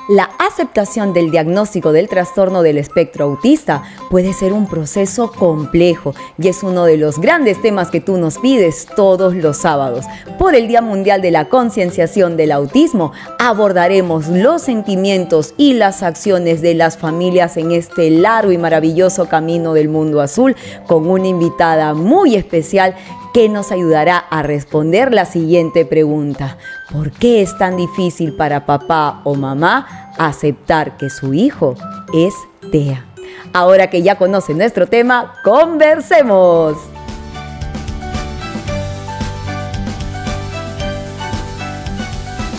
La aceptación del diagnóstico del trastorno del espectro autista puede ser un proceso complejo y es uno de los grandes temas que tú nos pides todos los sábados. Por el Día Mundial de la Concienciación del Autismo, abordaremos los sentimientos y las acciones de las familias en este largo y maravilloso camino del mundo azul con una invitada muy especial que nos ayudará a responder la siguiente pregunta. ¿Por qué es tan difícil para papá o mamá aceptar que su hijo es TEA? Ahora que ya conocen nuestro tema, ¡conversemos!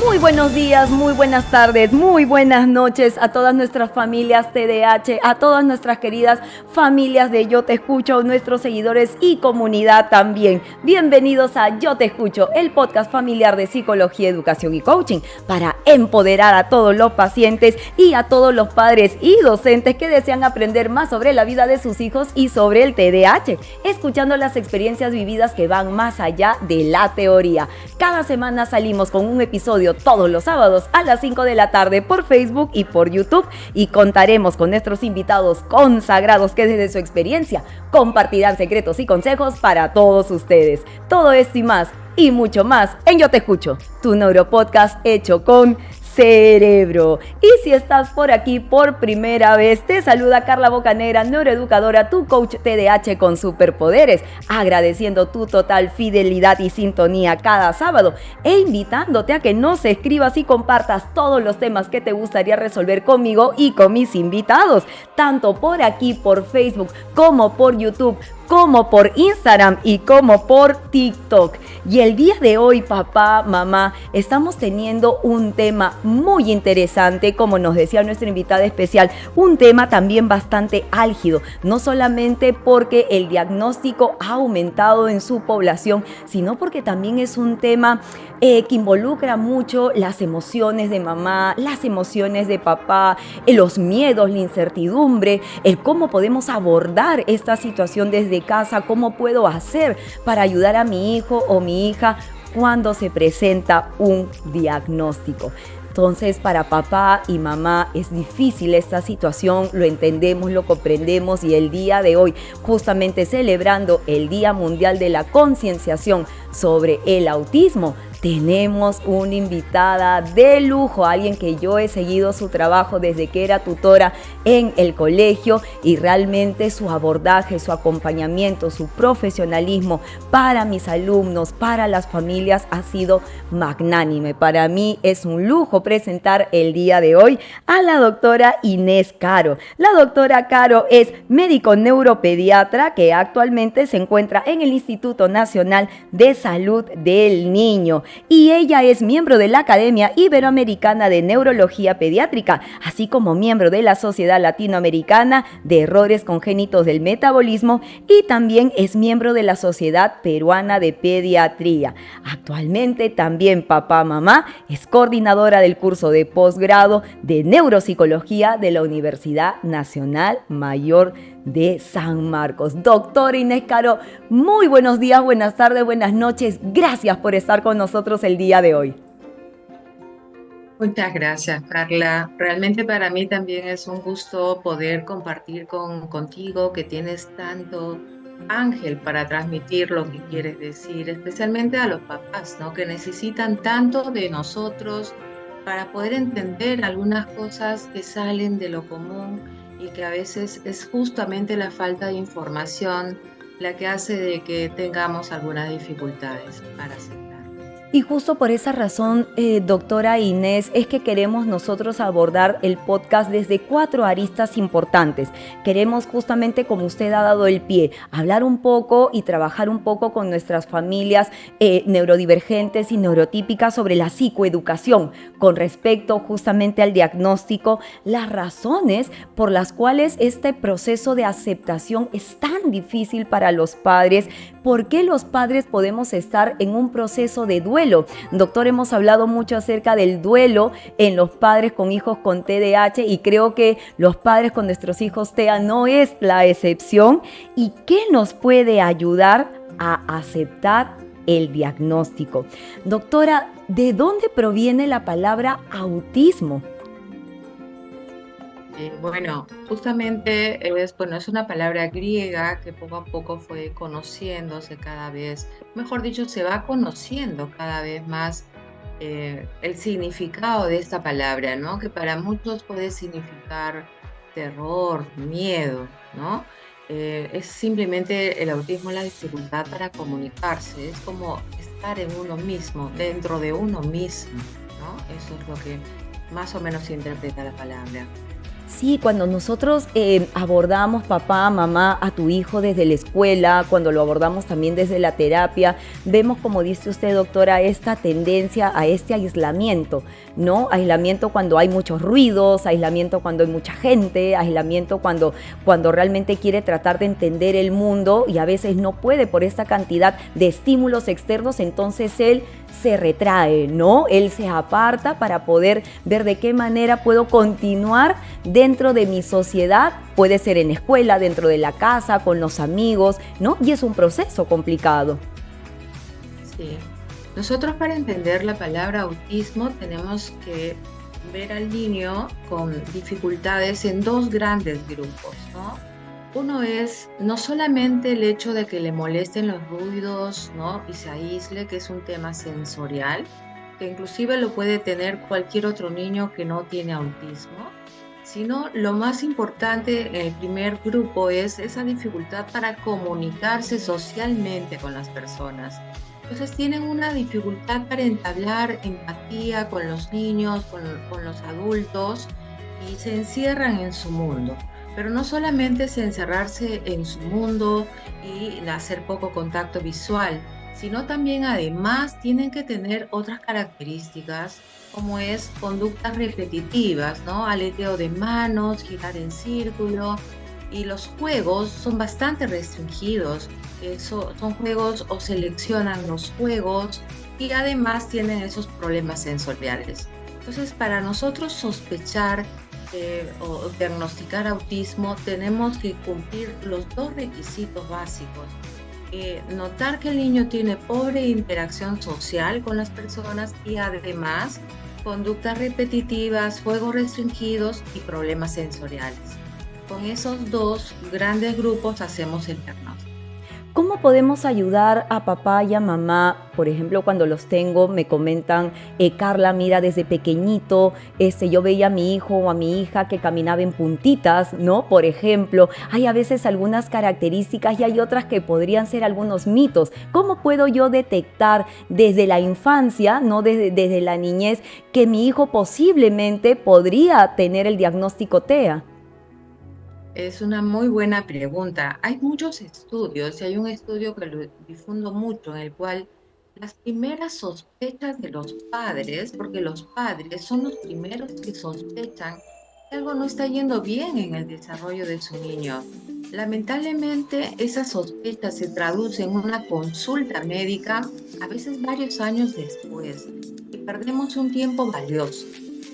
Muy buenos días, muy buenas tardes, muy buenas noches a todas nuestras familias TDAH, a todas nuestras queridas familias de Yo Te Escucho, nuestros seguidores y comunidad también. Bienvenidos a Yo Te Escucho, el podcast familiar de psicología, educación y coaching para empoderar a todos los pacientes y a todos los padres y docentes que desean aprender más sobre la vida de sus hijos y sobre el TDAH, escuchando las experiencias vividas que van más allá de la teoría. Cada semana salimos con un episodio todos los sábados a las 5 de la tarde por Facebook y por YouTube y contaremos con nuestros invitados consagrados que desde su experiencia compartirán secretos y consejos para todos ustedes. Todo esto y mucho más en Yo Te Escucho, tu neuropodcast hecho con cerebro. Y si estás por aquí por primera vez, te saluda Carla Bocanegra, neuroeducadora, tu coach TDAH con superpoderes, agradeciendo tu total fidelidad y sintonía cada sábado e invitándote a que nos escribas y compartas todos los temas que te gustaría resolver conmigo y con mis invitados, tanto por aquí, por Facebook, como por YouTube, como por Instagram y como por TikTok. Y el día de hoy, papá, mamá, estamos teniendo un tema muy interesante, como nos decía nuestra invitada especial, un tema también bastante álgido, no solamente porque el diagnóstico ha aumentado en su población, sino porque también es un tema que involucra mucho las emociones de mamá, las emociones de papá, los miedos, la incertidumbre, el cómo podemos abordar esta situación desde casa, cómo puedo hacer para ayudar a mi hijo o mi hija cuando se presenta un diagnóstico. Entonces, para papá y mamá es difícil esta situación, lo entendemos, lo comprendemos y el día de hoy, justamente celebrando el Día Mundial de la Concienciación sobre el Autismo, tenemos una invitada de lujo, alguien que yo he seguido su trabajo desde que era tutora en el colegio y realmente su abordaje, su acompañamiento, su profesionalismo para mis alumnos, para las familias ha sido magnánime. Para mí es un lujo presentar el día de hoy a la doctora Inés Caro. La doctora Caro es médico neuropediatra que actualmente se encuentra en el Instituto Nacional de Salud del Niño. Y ella es miembro de la Academia Iberoamericana de Neurología Pediátrica, así como miembro de la Sociedad Latinoamericana de Errores Congénitos del Metabolismo y también es miembro de la Sociedad Peruana de Pediatría. Actualmente también papá, mamá, es coordinadora del curso de posgrado de Neuropsicología de la Universidad Nacional Mayor de San Marcos. Doctora Inés Caro, muy buenos días, buenas tardes, buenas noches. Gracias por estar con nosotros el día de hoy. Muchas gracias, Carla. Realmente para mí también es un gusto poder compartir contigo, que tienes tanto ángel para transmitir lo que quieres decir, especialmente a los papás, ¿no? Que necesitan tanto de nosotros para poder entender algunas cosas que salen de lo común y que a veces es justamente la falta de información la que hace de que tengamos algunas dificultades para aceptar. Y justo por esa razón, doctora Inés, es que queremos nosotros abordar el podcast desde 4 aristas importantes. Queremos justamente, como usted ha dado el pie, hablar un poco y trabajar un poco con nuestras familias neurodivergentes y neurotípicas sobre la psicoeducación con respecto justamente al diagnóstico, las razones por las cuales este proceso de aceptación es tan difícil para los padres, por qué los padres podemos estar en un proceso de duelo. Doctor, hemos hablado mucho acerca del duelo en los padres con hijos con TDAH y creo que los padres con nuestros hijos TEA no es la excepción. ¿Y qué nos puede ayudar a aceptar el diagnóstico? Doctora, ¿de dónde proviene la palabra autismo? Bueno, justamente es una palabra griega que poco a poco fue conociéndose cada vez, mejor dicho, se va conociendo cada vez más el significado de esta palabra, ¿no? Que para muchos puede significar terror, miedo, ¿no? Es simplemente el autismo, la dificultad para comunicarse, es como estar en uno mismo, dentro de uno mismo, ¿no? Eso es lo que más o menos interpreta la palabra. Sí, cuando nosotros abordamos papá, mamá, a tu hijo desde la escuela, cuando lo abordamos también desde la terapia, vemos, como dice usted, doctora, esta tendencia a este aislamiento, ¿no? Aislamiento cuando hay muchos ruidos, aislamiento cuando hay mucha gente, aislamiento cuando realmente quiere tratar de entender el mundo y a veces no puede por esta cantidad de estímulos externos, entonces él se retrae, ¿no? Él se aparta para poder ver de qué manera puedo continuar dentro de mi sociedad, puede ser en escuela, dentro de la casa, con los amigos, ¿no? Y es un proceso complicado. Sí. Nosotros para entender la palabra autismo tenemos que ver al niño con dificultades en dos grandes grupos, ¿no? Uno es no solamente el hecho de que le molesten los ruidos, ¿no? Y se aísle, que es un tema sensorial, que inclusive lo puede tener cualquier otro niño que no tiene autismo, sino lo más importante en el primer grupo es esa dificultad para comunicarse socialmente con las personas. Entonces tienen una dificultad para entablar empatía con los niños, con los adultos y se encierran en su mundo. Pero no solamente es encerrarse en su mundo y hacer poco contacto visual, sino también además tienen que tener otras características como es conductas repetitivas, ¿no? Aleteo de manos, girar en círculo y los juegos son bastante restringidos. Son juegos o seleccionan los juegos y además tienen esos problemas sensoriales. Entonces, para nosotros sospechar o diagnosticar autismo, tenemos que cumplir los dos requisitos básicos. Notar que el niño tiene pobre interacción social con las personas y además conductas repetitivas, juegos restringidos y problemas sensoriales. Con esos dos grandes grupos hacemos el diagnóstico. ¿Cómo podemos ayudar a papá y a mamá? Por ejemplo, cuando los tengo, me comentan, Carla, mira, desde pequeñito, yo veía a mi hijo o a mi hija que caminaba en puntitas, ¿no? Por ejemplo, hay a veces algunas características y hay otras que podrían ser algunos mitos. ¿Cómo puedo yo detectar desde la infancia, no desde la niñez, que mi hijo posiblemente podría tener el diagnóstico TEA? Es una muy buena pregunta. Hay muchos estudios y hay un estudio que lo difundo mucho en el cual las primeras sospechas de los padres, porque los padres son los primeros que sospechan que algo no está yendo bien en el desarrollo de su niño. Lamentablemente, esa sospecha se traduce en una consulta médica, a veces varios años después, y perdemos un tiempo valioso.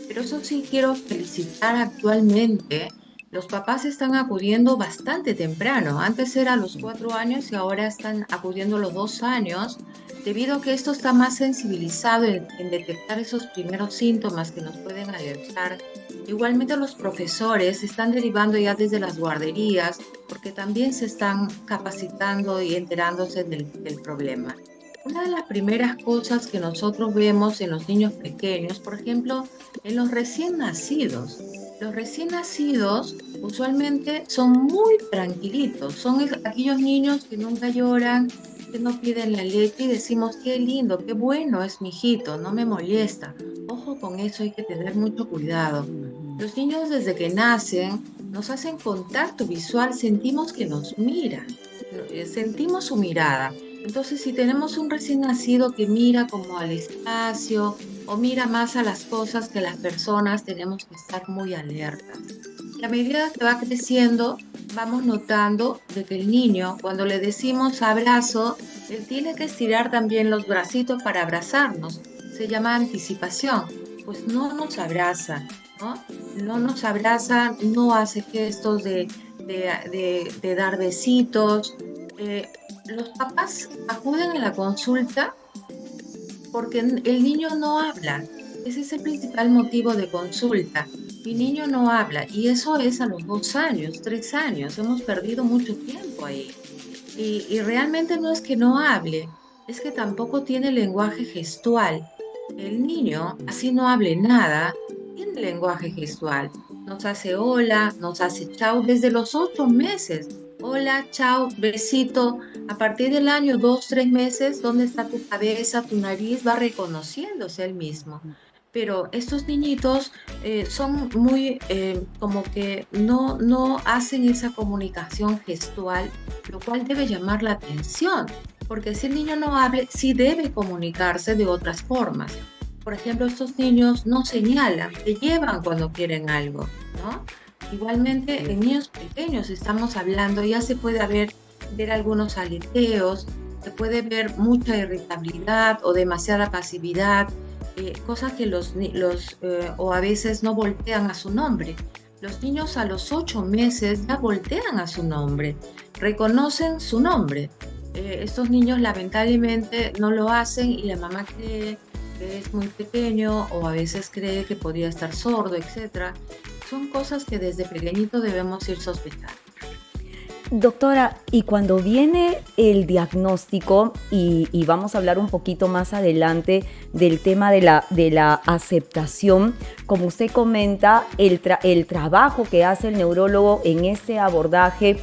Pero eso sí quiero felicitar actualmente los papás están acudiendo bastante temprano. Antes era a los 4 años y ahora están acudiendo a los 2 años, debido a que esto está más sensibilizado en detectar esos primeros síntomas que nos pueden alertar. Igualmente los profesores están derivando ya desde las guarderías porque también se están capacitando y enterándose del problema. Una de las primeras cosas que nosotros vemos en los niños pequeños, por ejemplo, en los recién nacidos. Los recién nacidos usualmente son muy tranquilitos, son aquellos niños que nunca lloran, que no piden la leche y decimos, qué lindo, qué bueno es mi hijito, no me molesta. Ojo con eso, hay que tener mucho cuidado. Los niños desde que nacen nos hacen contacto visual, sentimos que nos mira, sentimos su mirada. Entonces, si tenemos un recién nacido que mira como al espacio o mira más a las cosas que las personas, tenemos que estar muy alertas. Y a medida que va creciendo, vamos notando de que el niño, cuando le decimos abrazo, él tiene que estirar también los bracitos para abrazarnos. Se llama anticipación. Pues no nos abraza, ¿no? No nos abraza, no hace gestos de dar besitos. Eh, los papás acuden a la consulta porque el niño no habla. Ese es el principal motivo de consulta. mi niño no habla. Y eso es a los 2 años, 3 años. Hemos perdido mucho tiempo ahí. Y realmente no es que no hable, es que tampoco tiene lenguaje gestual. El niño, así no hable nada, tiene lenguaje gestual. Nos hace hola, nos hace chao desde los 8 meses. Hola, chao, besito. A partir del año 2, 3 meses, ¿dónde está tu cabeza, tu nariz? Va reconociéndose él mismo. Pero estos niñitos son muy como que no hacen esa comunicación gestual, lo cual debe llamar la atención, porque si el niño no hable, sí debe comunicarse de otras formas. Por ejemplo, estos niños no señalan, te llevan cuando quieren algo, ¿no? Igualmente, en niños pequeños estamos hablando, ya se puede ver algunos aleteos, se puede ver mucha irritabilidad o demasiada pasividad, cosas que o a veces no voltean a su nombre. Los niños a los 8 meses ya voltean a su nombre, reconocen su nombre. Estos niños lamentablemente no lo hacen y la mamá cree que es muy pequeño o a veces cree que podría estar sordo, etc. Son cosas que desde pequeñito debemos ir sospechando. Doctora, y cuando viene el diagnóstico, y vamos a hablar un poquito más adelante del tema de la aceptación, como usted comenta, el trabajo que hace el neurólogo en este abordaje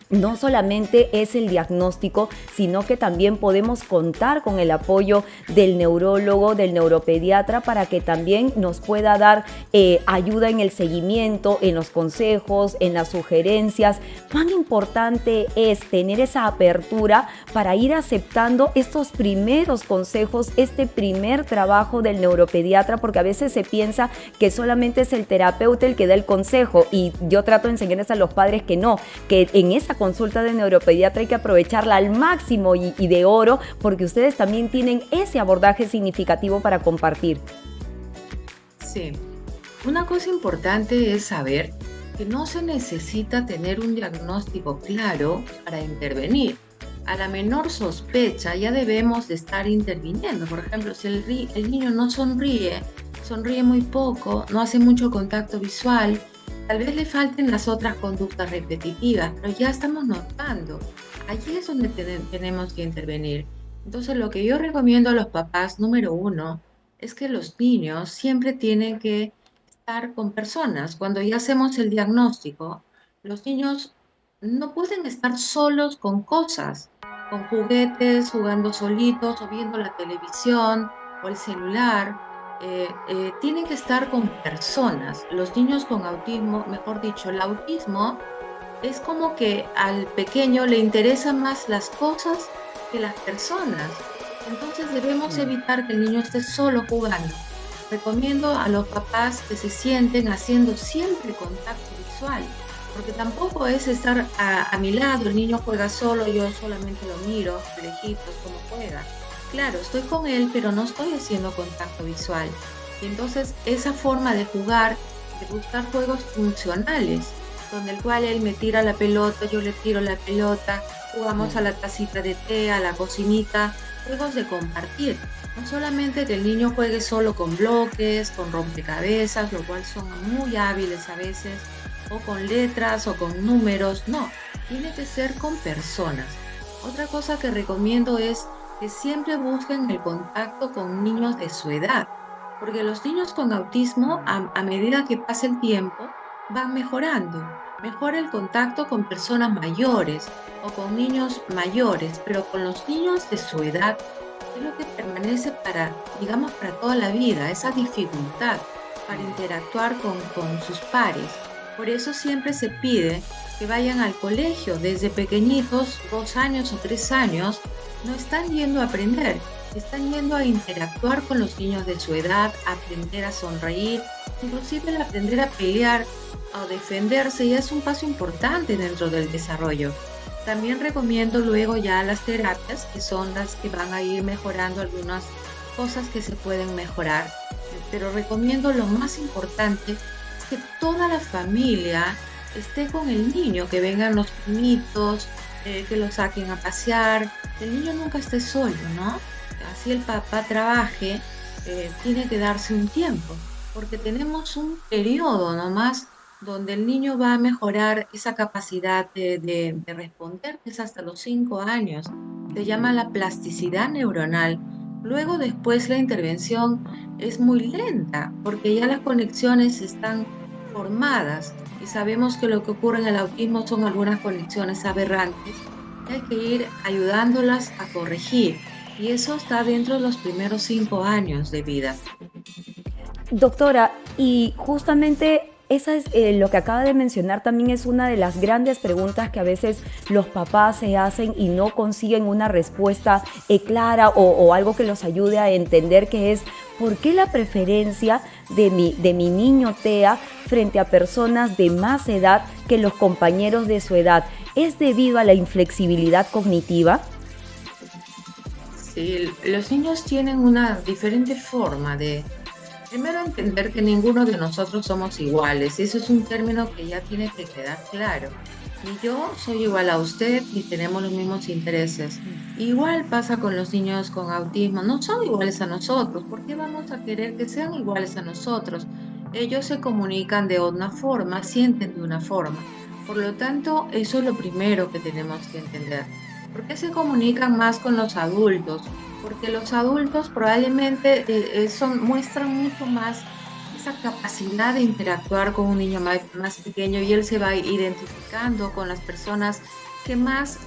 no solamente es el diagnóstico, sino que también podemos contar con el apoyo del neurólogo, del neuropediatra, para que también nos pueda dar ayuda en el seguimiento, en los consejos, en las sugerencias. ¿Cuán importante es tener esa apertura para ir aceptando estos primeros consejos, este primer trabajo del neuropediatra? Porque a veces se piensa que solamente es el terapeuta el que da el consejo, y yo trato de enseñarles a los padres que no, que en esa consulta de neuropediatra hay que aprovecharla al máximo y de oro, porque ustedes también tienen ese abordaje significativo para compartir. Sí, una cosa importante es saber que no se necesita tener un diagnóstico claro para intervenir. A la menor sospecha ya debemos de estar interviniendo. Por ejemplo, si el niño no sonríe muy poco, no hace mucho contacto visual, tal vez le falten las otras conductas repetitivas, pero ya estamos notando. Allí es donde tenemos que intervenir. Entonces, lo que yo recomiendo a los papás, número uno, es que los niños siempre tienen que estar con personas. Cuando ya hacemos el diagnóstico, los niños no pueden estar solos con cosas, con juguetes, jugando solitos o viendo la televisión o el celular. Tienen que estar con personas. Los niños con autismo, mejor dicho, el autismo es como que al pequeño le interesan más las cosas que las personas. Entonces debemos evitar que el niño esté solo jugando. Recomiendo a los papás que se sienten haciendo siempre contacto visual, porque tampoco es estar a mi lado, el niño juega solo, yo solamente lo miro, de lejitos, como juega. Claro, estoy con él, pero no estoy haciendo contacto visual. Y entonces esa forma de jugar, de buscar juegos funcionales, donde el cual él me tira la pelota, yo le tiro la pelota, jugamos a la tacita de té, a la cocinita, juegos de compartir. No solamente que el niño juegue solo con bloques, con rompecabezas, lo cual son muy hábiles a veces, o con letras o con números, no, tiene que ser con personas. Otra cosa que recomiendo es que siempre busquen el contacto con niños de su edad, porque los niños con autismo, a medida que pasa el tiempo, van mejorando. Mejora el contacto con personas mayores o con niños mayores, pero con los niños de su edad es lo que permanece para, digamos, para toda la vida, esa dificultad para interactuar con sus pares. Por eso siempre se pide que vayan al colegio desde pequeñitos, 2 años o 3 años, no están yendo a aprender, están yendo a interactuar con los niños de su edad, a aprender a sonreír, inclusive el aprender a pelear o defenderse ya es un paso importante dentro del desarrollo. También recomiendo luego ya las terapias, que son las que van a ir mejorando algunas cosas que se pueden mejorar, pero recomiendo lo más importante es que toda la familia esté con el niño, que vengan los primitos, que lo saquen a pasear, el niño nunca esté solo, ¿no? Así el papá trabaje, tiene que darse un tiempo. porque tenemos un periodo nomás donde el niño va a mejorar esa capacidad de responder, que es hasta los 5 años. Se llama la plasticidad neuronal. Luego, después, la intervención es muy lenta, porque ya las conexiones están formadas y sabemos que lo que ocurre en el autismo son algunas conexiones aberrantes y hay que ir ayudándolas a corregir. Y eso está dentro de los primeros 5 años de vida. Doctora, y justamente esa es lo que acaba de mencionar también es una de las grandes preguntas que a veces los papás se hacen y no consiguen una respuesta clara o algo que los ayude a entender, que es ¿por qué la preferencia de mi niño TEA frente a personas de más edad que los compañeros de su edad? ¿Es debido a la inflexibilidad cognitiva? Sí, los niños tienen una diferente forma de, primero, entender que ninguno de nosotros somos iguales. Y eso es un término que ya tiene que quedar claro. Ni yo soy igual a usted, ni tenemos los mismos intereses. Igual pasa con los niños con autismo. No son iguales a nosotros. ¿Por qué vamos a querer que sean iguales a nosotros? Ellos se comunican de una forma, sienten de una forma. Por lo tanto, eso es lo primero que tenemos que entender. ¿Por qué se comunican más con los adultos? Porque los adultos probablemente muestran mucho más esa capacidad de interactuar con un niño más pequeño, y él se va identificando con las personas que más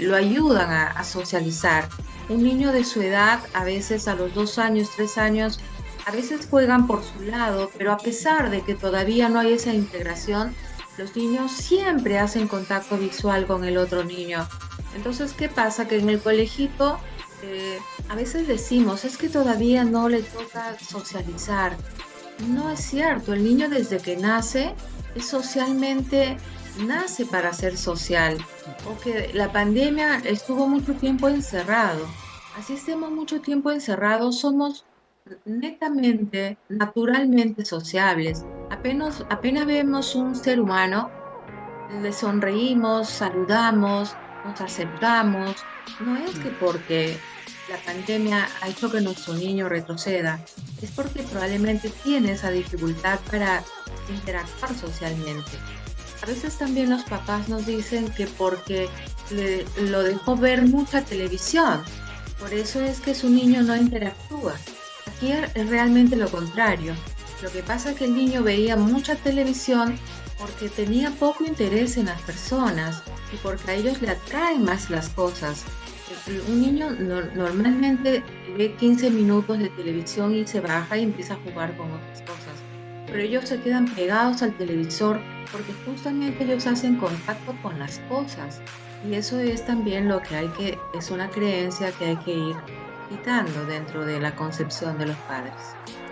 lo ayudan a socializar. Un niño de su edad, a veces a los 2 años, 3 años, a veces juegan por su lado, pero a pesar de que todavía no hay esa integración, los niños siempre hacen contacto visual con el otro niño. Entonces, ¿qué pasa? Que en el colegito a veces decimos, es que todavía no le toca socializar. No es cierto, el niño desde que nace es socialmente, nace para ser social. O que la pandemia estuvo mucho tiempo encerrado. Así estemos mucho tiempo encerrados, somos netamente, naturalmente sociables. Apenas vemos un ser humano, le sonreímos, saludamos, nos aceptamos. No es que porque la pandemia ha hecho que nuestro niño retroceda, es porque probablemente tiene esa dificultad para interactuar socialmente. A veces también los papás nos dicen que porque lo dejó ver mucha televisión, por eso es que su niño no interactúa. Aquí es realmente lo contrario. Lo que pasa es que el niño veía mucha televisión porque tenía poco interés en las personas y porque a ellos le atraen más las cosas. Un niño normalmente ve 15 minutos de televisión y se baja y empieza a jugar con otras cosas. Pero ellos se quedan pegados al televisor porque justamente ellos hacen contacto con las cosas. Y eso es también es una creencia que hay que ir quitando dentro de la concepción de los padres.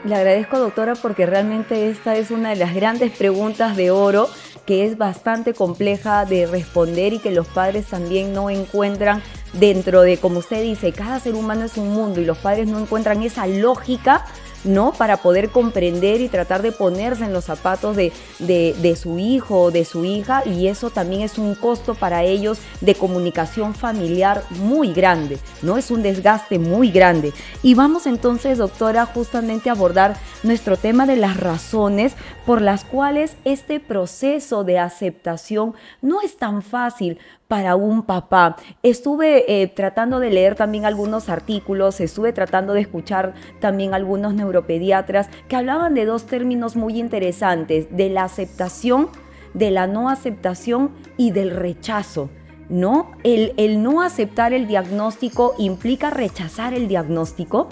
Le agradezco, doctora, porque realmente esta es una de las grandes preguntas de oro que es bastante compleja de responder y que los padres también no encuentran dentro de, como usted dice, cada ser humano es un mundo y los padres no encuentran esa lógica, ¿no?, para poder comprender y tratar de ponerse en los zapatos de su hijo o de su hija, y eso también es un costo para ellos de comunicación familiar muy grande, ¿no? Es un desgaste muy grande. Y vamos entonces, doctora, justamente a abordar nuestro tema de las razones por las cuales este proceso de aceptación no es tan fácil para un papá. Estuve tratando de leer también algunos artículos, estuve tratando de escuchar también algunos neuropediatras que hablaban de dos términos muy interesantes, de la aceptación, de la no aceptación y del rechazo, ¿no? El no aceptar el diagnóstico implica rechazar el diagnóstico.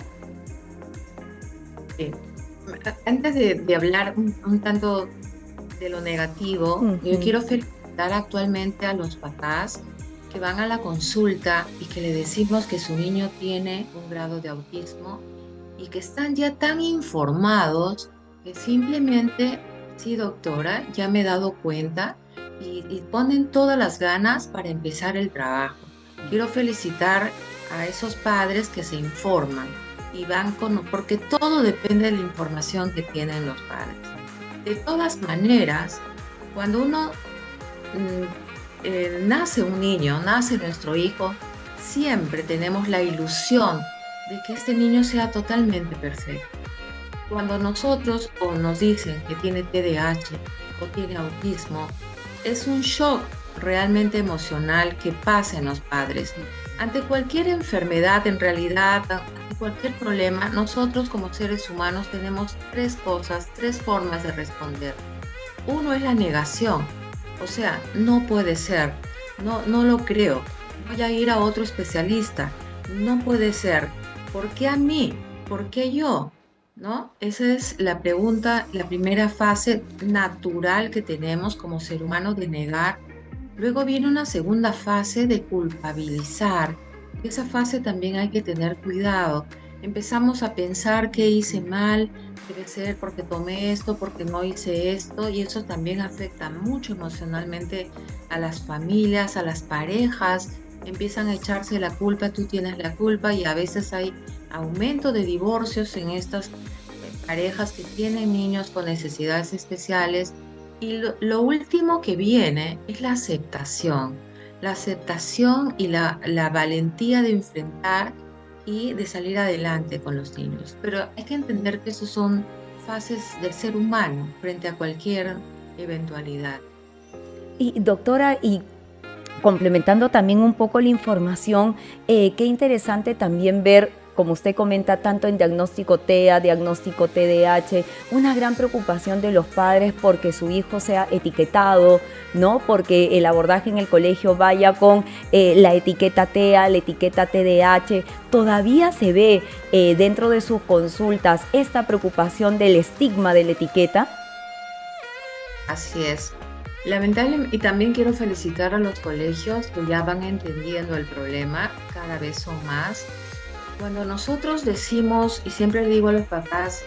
Sí. Antes de hablar un tanto de lo negativo, yo quiero felicitar actualmente a los papás que van a la consulta y que le decimos que su niño tiene un grado de autismo y que están ya tan informados que simplemente, sí, doctora, ya me he dado cuenta, y ponen todas las ganas para empezar el trabajo. Quiero felicitar a esos padres que se informan y porque todo depende de la información que tienen los padres. De todas maneras, cuando nace un niño, nace nuestro hijo, siempre tenemos la ilusión de que este niño sea totalmente perfecto. Cuando nosotros o nos dicen que tiene TDAH o tiene autismo, es un shock realmente emocional que pasa en los padres. Ante cualquier enfermedad, en realidad, ante cualquier problema, nosotros como seres humanos tenemos tres cosas, tres formas de responder. Uno es la negación, o sea, no puede ser, no lo creo, voy a ir a otro especialista, no puede ser, ¿por qué a mí? ¿Por qué yo? ¿No? Esa es la pregunta, la primera fase natural que tenemos como ser humano de negar. Luego viene una segunda fase de culpabilizar. Esa fase también hay que tener cuidado. Empezamos a pensar que hice mal, debe ser porque tomé esto, porque no hice esto, y eso también afecta mucho emocionalmente a las familias, a las parejas. Empiezan a echarse la culpa, tú tienes la culpa, y a veces hay aumento de divorcios en estas parejas que tienen niños con necesidades especiales. Y lo último que viene es la aceptación y la valentía de enfrentar y de salir adelante con los niños. Pero hay que entender que esos son fases del ser humano frente a cualquier eventualidad. Y doctora, y complementando también un poco la información, qué interesante también ver, como usted comenta, tanto en diagnóstico TEA, diagnóstico TDAH, una gran preocupación de los padres porque su hijo sea etiquetado, ¿no? Porque el abordaje en el colegio vaya con la etiqueta TEA, la etiqueta TDAH. Todavía se ve dentro de sus consultas esta preocupación del estigma de la etiqueta. Así es. Lamentablemente, y también quiero felicitar a los colegios que ya van entendiendo el problema, cada vez son más. Cuando nosotros decimos, y siempre le digo a los papás,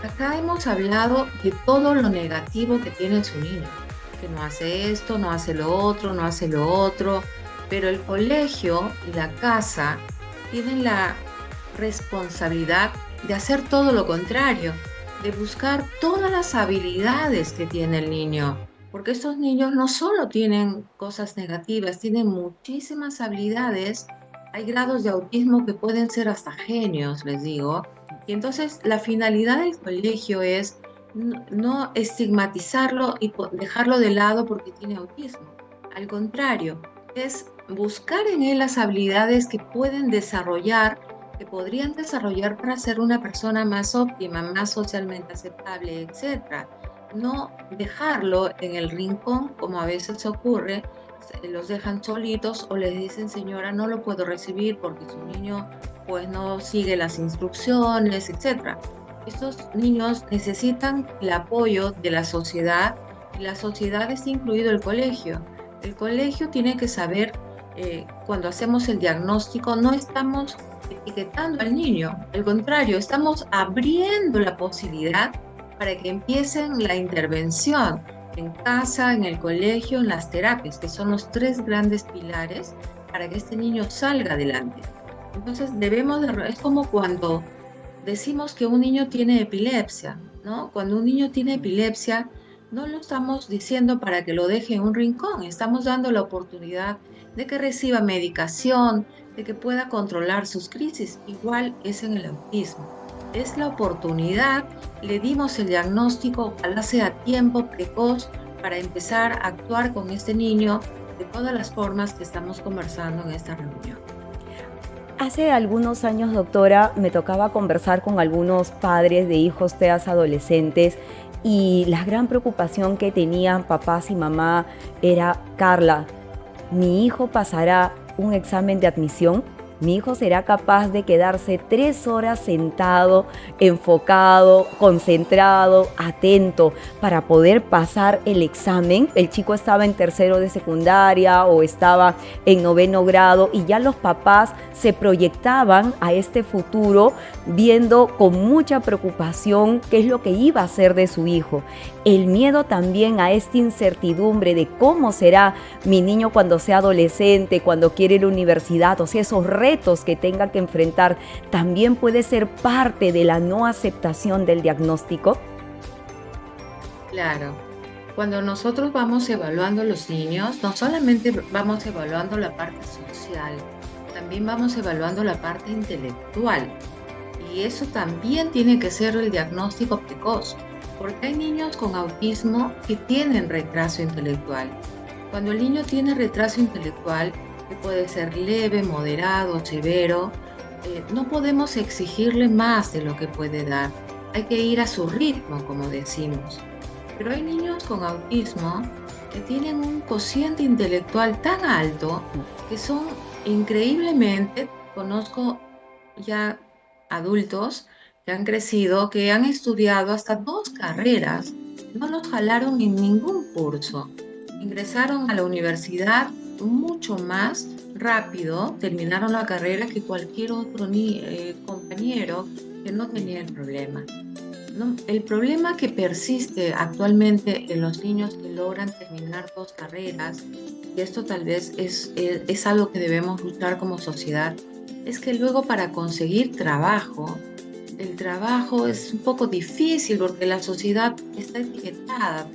acá hemos hablado de todo lo negativo que tiene su niño, que no hace esto, no hace lo otro, no hace lo otro, pero el colegio y la casa tienen la responsabilidad de hacer todo lo contrario, de buscar todas las habilidades que tiene el niño, porque estos niños no solo tienen cosas negativas, tienen muchísimas habilidades. Hay grados de autismo que pueden ser hasta genios, les digo. Y entonces la finalidad del colegio es no estigmatizarlo y dejarlo de lado porque tiene autismo. Al contrario, es buscar en él las habilidades que pueden desarrollar, que podrían desarrollar para ser una persona más óptima, más socialmente aceptable, etc. No dejarlo en el rincón, como a veces ocurre, los dejan solitos o les dicen, señora, no lo puedo recibir porque su niño pues no sigue las instrucciones, etc. Estos niños necesitan el apoyo de la sociedad, y la sociedad está incluido el colegio. El colegio tiene que saber, cuando hacemos el diagnóstico, no estamos etiquetando al niño, al contrario, estamos abriendo la posibilidad para que empiecen la intervención en casa, en el colegio, en las terapias, que son los tres grandes pilares para que este niño salga adelante. Entonces es como cuando decimos que un niño tiene epilepsia, ¿no? Cuando un niño tiene epilepsia, no lo estamos diciendo para que lo deje en un rincón, estamos dando la oportunidad de que reciba medicación, de que pueda controlar sus crisis. Igual es en el autismo. Es la oportunidad, le dimos el diagnóstico, ojalá sea a tiempo, precoz, para empezar a actuar con este niño de todas las formas que estamos conversando en esta reunión. Hace algunos años, doctora, me tocaba conversar con algunos padres de hijos TEAs adolescentes y la gran preocupación que tenían papás y mamá era: Carla, ¿mi hijo pasará un examen de admisión? ¿Mi hijo será capaz de quedarse 3 horas sentado, enfocado, concentrado, atento para poder pasar el examen? El chico estaba en tercero de secundaria o estaba en 9º grado y ya los papás se proyectaban a este futuro viendo con mucha preocupación qué es lo que iba a hacer de su hijo. El miedo también a esta incertidumbre de cómo será mi niño cuando sea adolescente, cuando quiere ir a la universidad, o sea, esos retos que tenga que enfrentar, también puede ser parte de la no aceptación del diagnóstico. Claro, cuando nosotros vamos evaluando a los niños, no solamente vamos evaluando la parte social, también vamos evaluando la parte intelectual. Y eso también tiene que ser el diagnóstico precoz, porque hay niños con autismo que tienen retraso intelectual. Cuando el niño tiene retraso intelectual, que puede ser leve, moderado, severo, no podemos exigirle más de lo que puede dar. Hay que ir a su ritmo, como decimos. Pero hay niños con autismo que tienen un cociente intelectual tan alto que son increíblemente, conozco ya adultos que han crecido, que han estudiado hasta 2 carreras, no los jalaron en ningún curso. Ingresaron a la universidad mucho más rápido, terminaron la carrera que cualquier otro compañero que no tenía el problema. ¿No? El problema que persiste actualmente en los niños que logran terminar 2 carreras, y esto tal vez es algo que debemos luchar como sociedad, es que luego para conseguir trabajo, el trabajo es un poco difícil porque la sociedad está etiquetada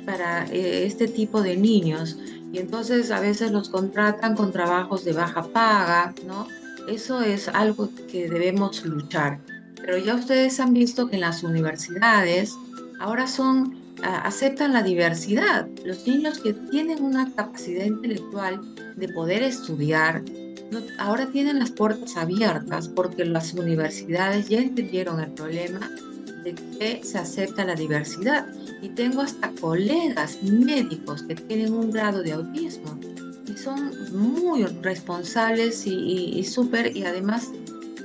para este tipo de niños, y entonces a veces los contratan con trabajos de baja paga, ¿no? Eso es algo que debemos luchar. Pero ya ustedes han visto que en las universidades ahora aceptan la diversidad. Los niños que tienen una capacidad intelectual de poder estudiar, ahora tienen las puertas abiertas porque las universidades ya entendieron el problema de que se acepta la diversidad. Y tengo hasta colegas médicos que tienen un grado de autismo y son muy responsables y súper, y además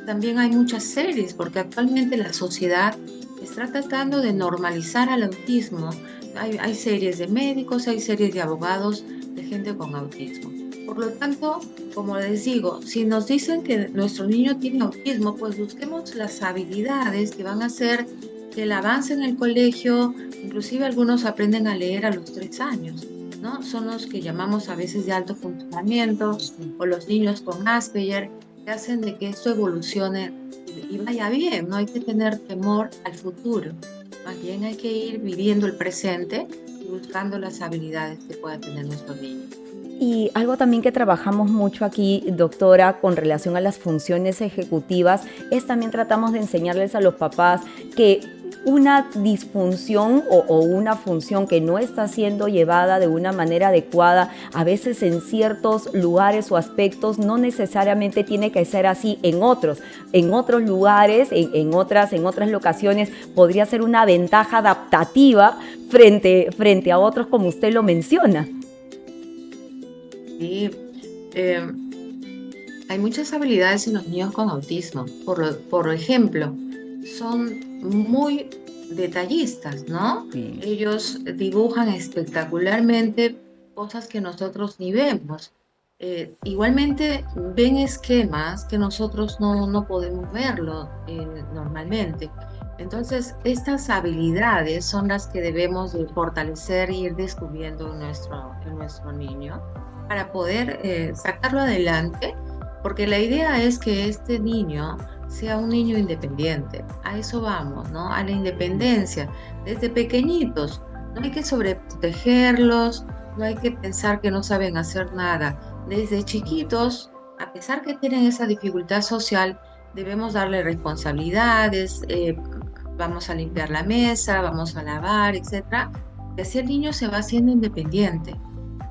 también hay muchas series, porque actualmente la sociedad está tratando de normalizar al autismo. Hay series de médicos, hay series de abogados, de gente con autismo. Por lo tanto, como les digo, si nos dicen que nuestro niño tiene autismo, pues busquemos las habilidades que van a hacer que él avance en el colegio. Inclusive algunos aprenden a leer a los 3 años, ¿no? Son los que llamamos a veces de alto funcionamiento, o los niños con Asperger, que hacen de que esto evolucione y vaya bien. No hay que tener temor al futuro, más bien hay que ir viviendo el presente y buscando las habilidades que pueda tener nuestro niño. Y algo también que trabajamos mucho aquí, doctora, con relación a las funciones ejecutivas, es también tratamos de enseñarles a los papás que una disfunción o una función que no está siendo llevada de una manera adecuada, a veces en ciertos lugares o aspectos, no necesariamente tiene que ser así en otros. En otros lugares, en otras locaciones, podría ser una ventaja adaptativa frente a otros, como usted lo menciona. Sí, hay muchas habilidades en los niños con autismo. Por ejemplo, son muy detallistas, ¿no? Sí. Ellos dibujan espectacularmente cosas que nosotros ni vemos. Igualmente ven esquemas que nosotros no podemos verlo normalmente. Entonces, estas habilidades son las que debemos de fortalecer e ir descubriendo en nuestro niño para poder sacarlo adelante, porque la idea es que este niño sea un niño independiente. A eso vamos, ¿no? A la independencia, desde pequeñitos. No hay que sobreprotegerlos, no hay que pensar que no saben hacer nada. Desde chiquitos, a pesar que tienen esa dificultad social, debemos darle responsabilidades, vamos a limpiar la mesa, vamos a lavar, etc. Y así el niño se va haciendo independiente.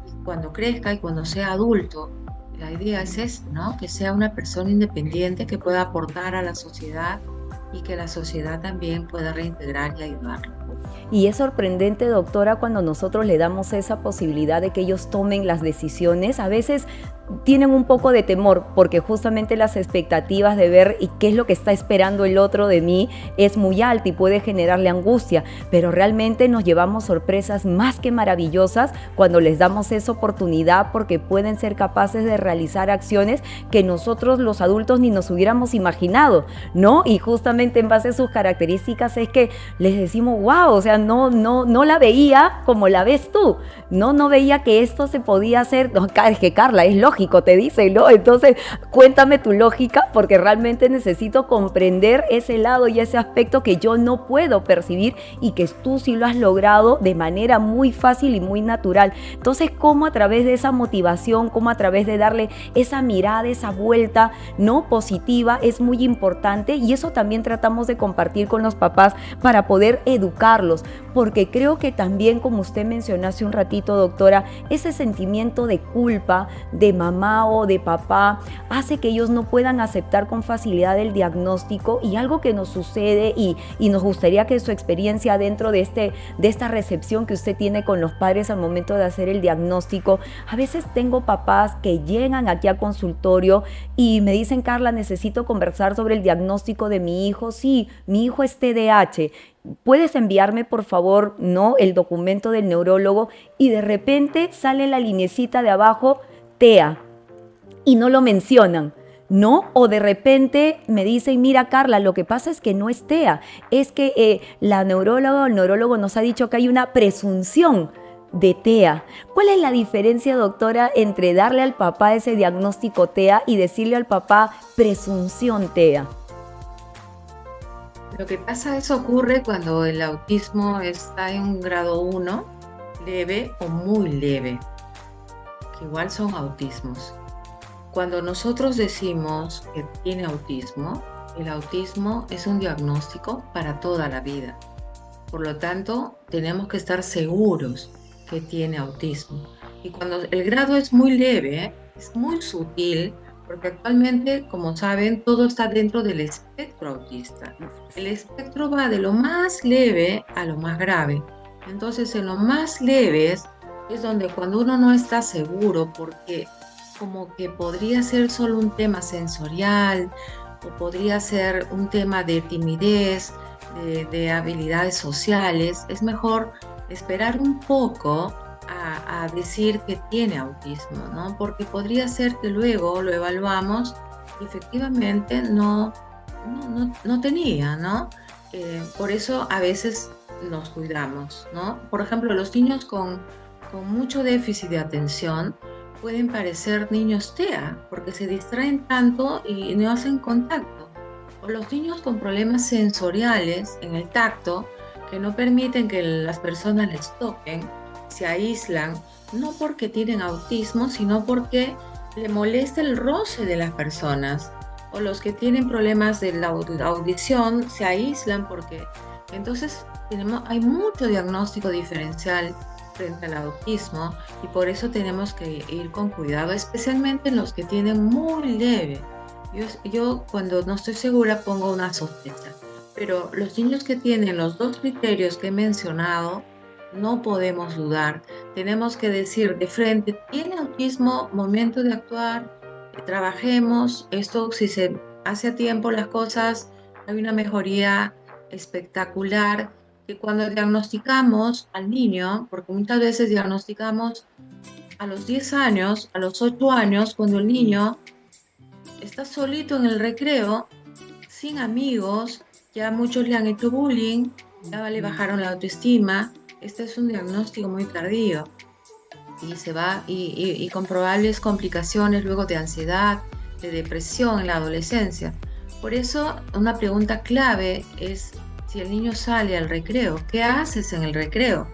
Y cuando crezca y cuando sea adulto, la idea es esa, ¿no? Que sea una persona independiente que pueda aportar a la sociedad y que la sociedad también pueda reintegrar y ayudarlo. Y es sorprendente, doctora, cuando nosotros le damos esa posibilidad de que ellos tomen las decisiones. A veces tienen un poco de temor porque justamente las expectativas de ver y qué es lo que está esperando el otro de mí es muy alta y puede generarle angustia, pero realmente nos llevamos sorpresas más que maravillosas cuando les damos esa oportunidad, porque pueden ser capaces de realizar acciones que nosotros los adultos ni nos hubiéramos imaginado, ¿no? Y justamente en base a sus características es que les decimos, wow, o sea, sea, no la veía como la ves tú. No veía que esto se podía hacer. No, es que Carla, es lógico, te dicen, ¿no? Entonces, cuéntame tu lógica, porque realmente necesito comprender ese lado y ese aspecto que yo no puedo percibir y que tú sí lo has logrado de manera muy fácil y muy natural. Entonces, ¿cómo a través de esa motivación, cómo a través de darle esa mirada, esa vuelta, ¿no?, positiva, es muy importante? Y eso también tratamos de compartir con los papás para poder educarlos, porque creo que también, como usted mencionó hace un ratito, doctora, ese sentimiento de culpa de mamá o de papá hace que ellos no puedan aceptar con facilidad el diagnóstico. Y algo que nos sucede y nos gustaría que su experiencia dentro de esta recepción que usted tiene con los padres al momento de hacer el diagnóstico, a veces tengo papás que llegan aquí al consultorio y me dicen: Carla, necesito conversar sobre el diagnóstico de mi hijo. Sí, mi hijo es TDAH. ¿Puedes enviarme, por favor, no, el documento del neurólogo? Y de repente sale la linecita de abajo, TEA, y no lo mencionan, ¿no? O de repente me dicen: mira, Carla, lo que pasa es que no es TEA, es que la neuróloga o el neurólogo nos ha dicho que hay una presunción de TEA. ¿Cuál es la diferencia, doctora, entre darle al papá ese diagnóstico TEA y decirle al papá presunción TEA? Lo que pasa, eso ocurre cuando el autismo está en un grado 1, leve o muy leve, que igual son autismos. Cuando nosotros decimos que tiene autismo, el autismo es un diagnóstico para toda la vida. Por lo tanto, tenemos que estar seguros que tiene autismo. Y cuando el grado es muy leve, es muy sutil, porque actualmente, como saben, todo está dentro del espectro autista. El espectro va de lo más leve a lo más grave. Entonces, en lo más leves es donde cuando uno no está seguro, porque como que podría ser solo un tema sensorial o podría ser un tema de timidez, de habilidades sociales, es mejor esperar un poco a decir que tiene autismo, ¿no? Porque podría ser que luego lo evaluamos y efectivamente no tenía, ¿no? Por eso a veces nos cuidamos, ¿no? Por ejemplo, los niños con mucho déficit de atención pueden parecer niños TEA porque se distraen tanto y no hacen contacto. O los niños con problemas sensoriales en el tacto que no permiten que las personas les toquen, se aíslan, no porque tienen autismo, sino porque le molesta el roce de las personas. O los que tienen problemas de la audición se aíslan porque... Entonces hay mucho diagnóstico diferencial frente al autismo y por eso tenemos que ir con cuidado, especialmente en los que tienen muy leve. Yo cuando no estoy segura pongo una sospecha, pero los niños que tienen los dos criterios que he mencionado, no podemos dudar. Tenemos que decir de frente: tiene autismo, momento de actuar, trabajemos. Esto, si se hace a tiempo las cosas, hay una mejoría espectacular. Que cuando diagnosticamos al niño, porque muchas veces diagnosticamos a los 10 años, a los 8 años, cuando el niño está solito en el recreo, sin amigos, ya muchos le han hecho bullying, ya le bajaron la autoestima. Este es un diagnóstico muy tardío y se va y con probables complicaciones luego de ansiedad, de depresión en la adolescencia. Por eso una pregunta clave es: si el niño sale al recreo, ¿qué haces en el recreo?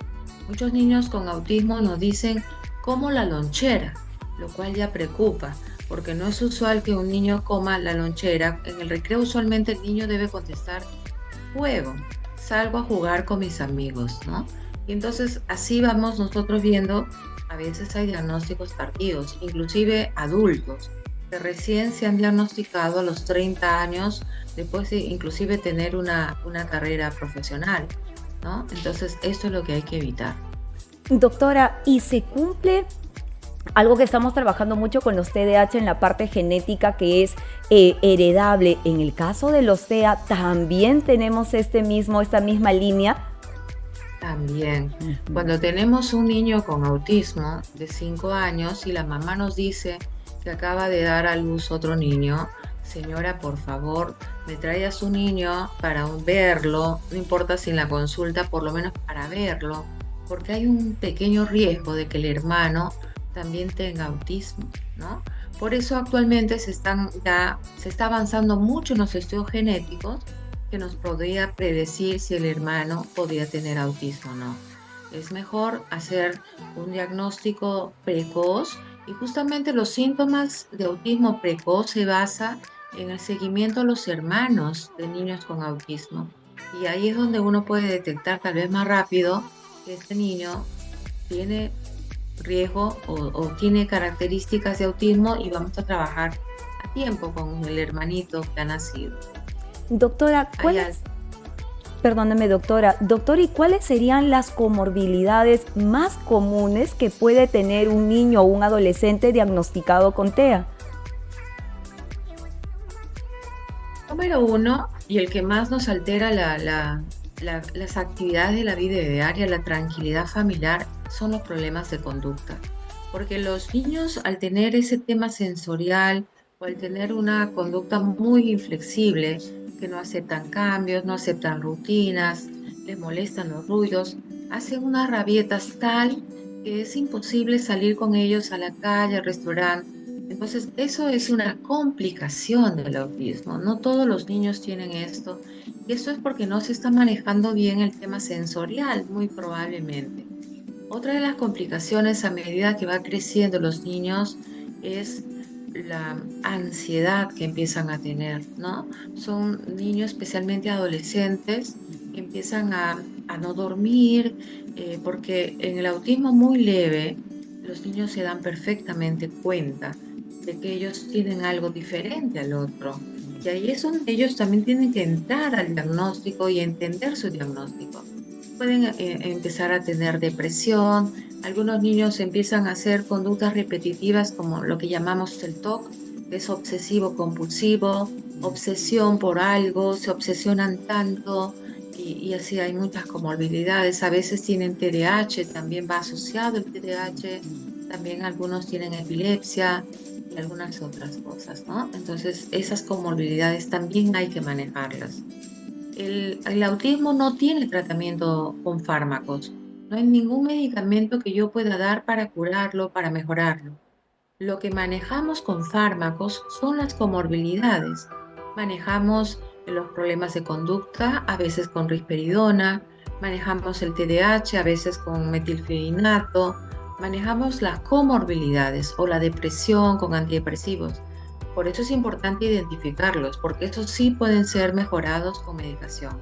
Muchos niños con autismo nos dicen: como la lonchera, lo cual ya preocupa, porque no es usual que un niño coma la lonchera. En el recreo usualmente el niño debe contestar: juego, salgo a jugar con mis amigos, ¿no? Y entonces así vamos nosotros viendo. A veces hay diagnósticos tardíos, inclusive adultos, que recién se han diagnosticado a los 30 años, después de inclusive tener una carrera profesional, ¿no? Entonces esto es lo que hay que evitar. Doctora, ¿y se cumple algo que estamos trabajando mucho con los TDAH en la parte genética, que es heredable? En el caso de los TEA, ¿también tenemos esta misma línea? También, cuando tenemos un niño con autismo de 5 años y la mamá nos dice que acaba de dar a luz otro niño: señora, por favor, me trae a su niño para verlo, no importa si en la consulta, por lo menos para verlo, porque hay un pequeño riesgo de que el hermano también tenga autismo, ¿no? Por eso actualmente se está avanzando mucho en los estudios genéticos que nos podría predecir si el hermano podría tener autismo o no. Es mejor hacer un diagnóstico precoz y justamente los síntomas de autismo precoz se basa en el seguimiento a los hermanos de niños con autismo. Y ahí es donde uno puede detectar tal vez más rápido que este niño tiene riesgo o tiene características de autismo y vamos a trabajar a tiempo con el hermanito que ha nacido. Doctora, perdóneme, doctora. Doctor, ¿y cuáles serían las comorbilidades más comunes que puede tener un niño o un adolescente diagnosticado con TEA? Número uno, y el que más nos altera las actividades de la vida diaria, la tranquilidad familiar, son los problemas de conducta. Porque los niños, al tener ese tema sensorial o al tener una conducta muy inflexible, que no aceptan cambios, no aceptan rutinas, les molestan los ruidos, hacen unas rabietas tal que es imposible salir con ellos a la calle, al restaurante. Entonces, eso es una complicación del autismo. No todos los niños tienen esto. Y esto es porque no se está manejando bien el tema sensorial, muy probablemente. Otra de las complicaciones a medida que va creciendo los niños es la ansiedad que empiezan a tener, ¿no? Son niños, especialmente adolescentes, que empiezan a no dormir, porque en el autismo muy leve, los niños se dan perfectamente cuenta de que ellos tienen algo diferente al otro. Y ahí es donde ellos también tienen que entrar al diagnóstico y entender su diagnóstico. Pueden empezar a tener depresión, algunos niños empiezan a hacer conductas repetitivas como lo que llamamos el TOC, que es obsesivo compulsivo, obsesión por algo, se obsesionan tanto y así hay muchas comorbilidades. A veces tienen TDAH, también va asociado el TDAH, también algunos tienen epilepsia y algunas otras cosas, ¿no? Entonces esas comorbilidades también hay que manejarlas. El autismo no tiene tratamiento con fármacos. No hay ningún medicamento que yo pueda dar para curarlo, para mejorarlo. Lo que manejamos con fármacos son las comorbilidades. Manejamos los problemas de conducta, a veces con risperidona, manejamos el TDAH, a veces con metilfenidato, manejamos las comorbilidades o la depresión con antidepresivos. Por eso es importante identificarlos, porque estos sí pueden ser mejorados con medicación.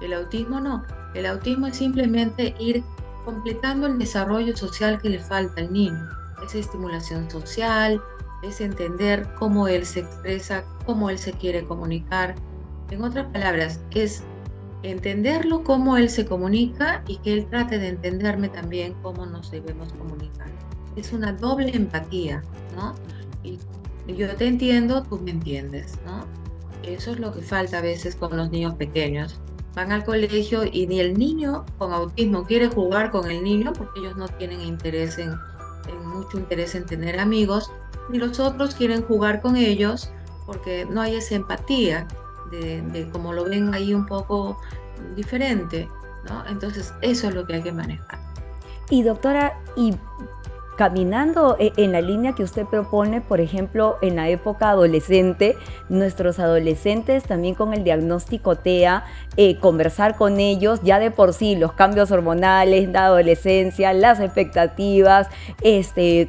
El autismo no. El autismo es simplemente ir completando el desarrollo social que le falta al niño. Es estimulación social, es entender cómo él se expresa, cómo él se quiere comunicar. En otras palabras, es entenderlo cómo él se comunica y que él trate de entenderme también cómo nos debemos comunicar. Es una doble empatía, ¿no? Y yo te entiendo, tú me entiendes, ¿no? Eso es lo que falta a veces con los niños pequeños. Van al colegio y ni el niño con autismo quiere jugar con el niño porque ellos no tienen mucho interés en tener amigos, ni los otros quieren jugar con ellos porque no hay esa empatía de como lo ven ahí un poco diferente, ¿no? Entonces eso es lo que hay que manejar. Y doctora, caminando en la línea que usted propone, por ejemplo, en la época adolescente, nuestros adolescentes también con el diagnóstico TEA, conversar con ellos, ya de por sí los cambios hormonales, la adolescencia, las expectativas,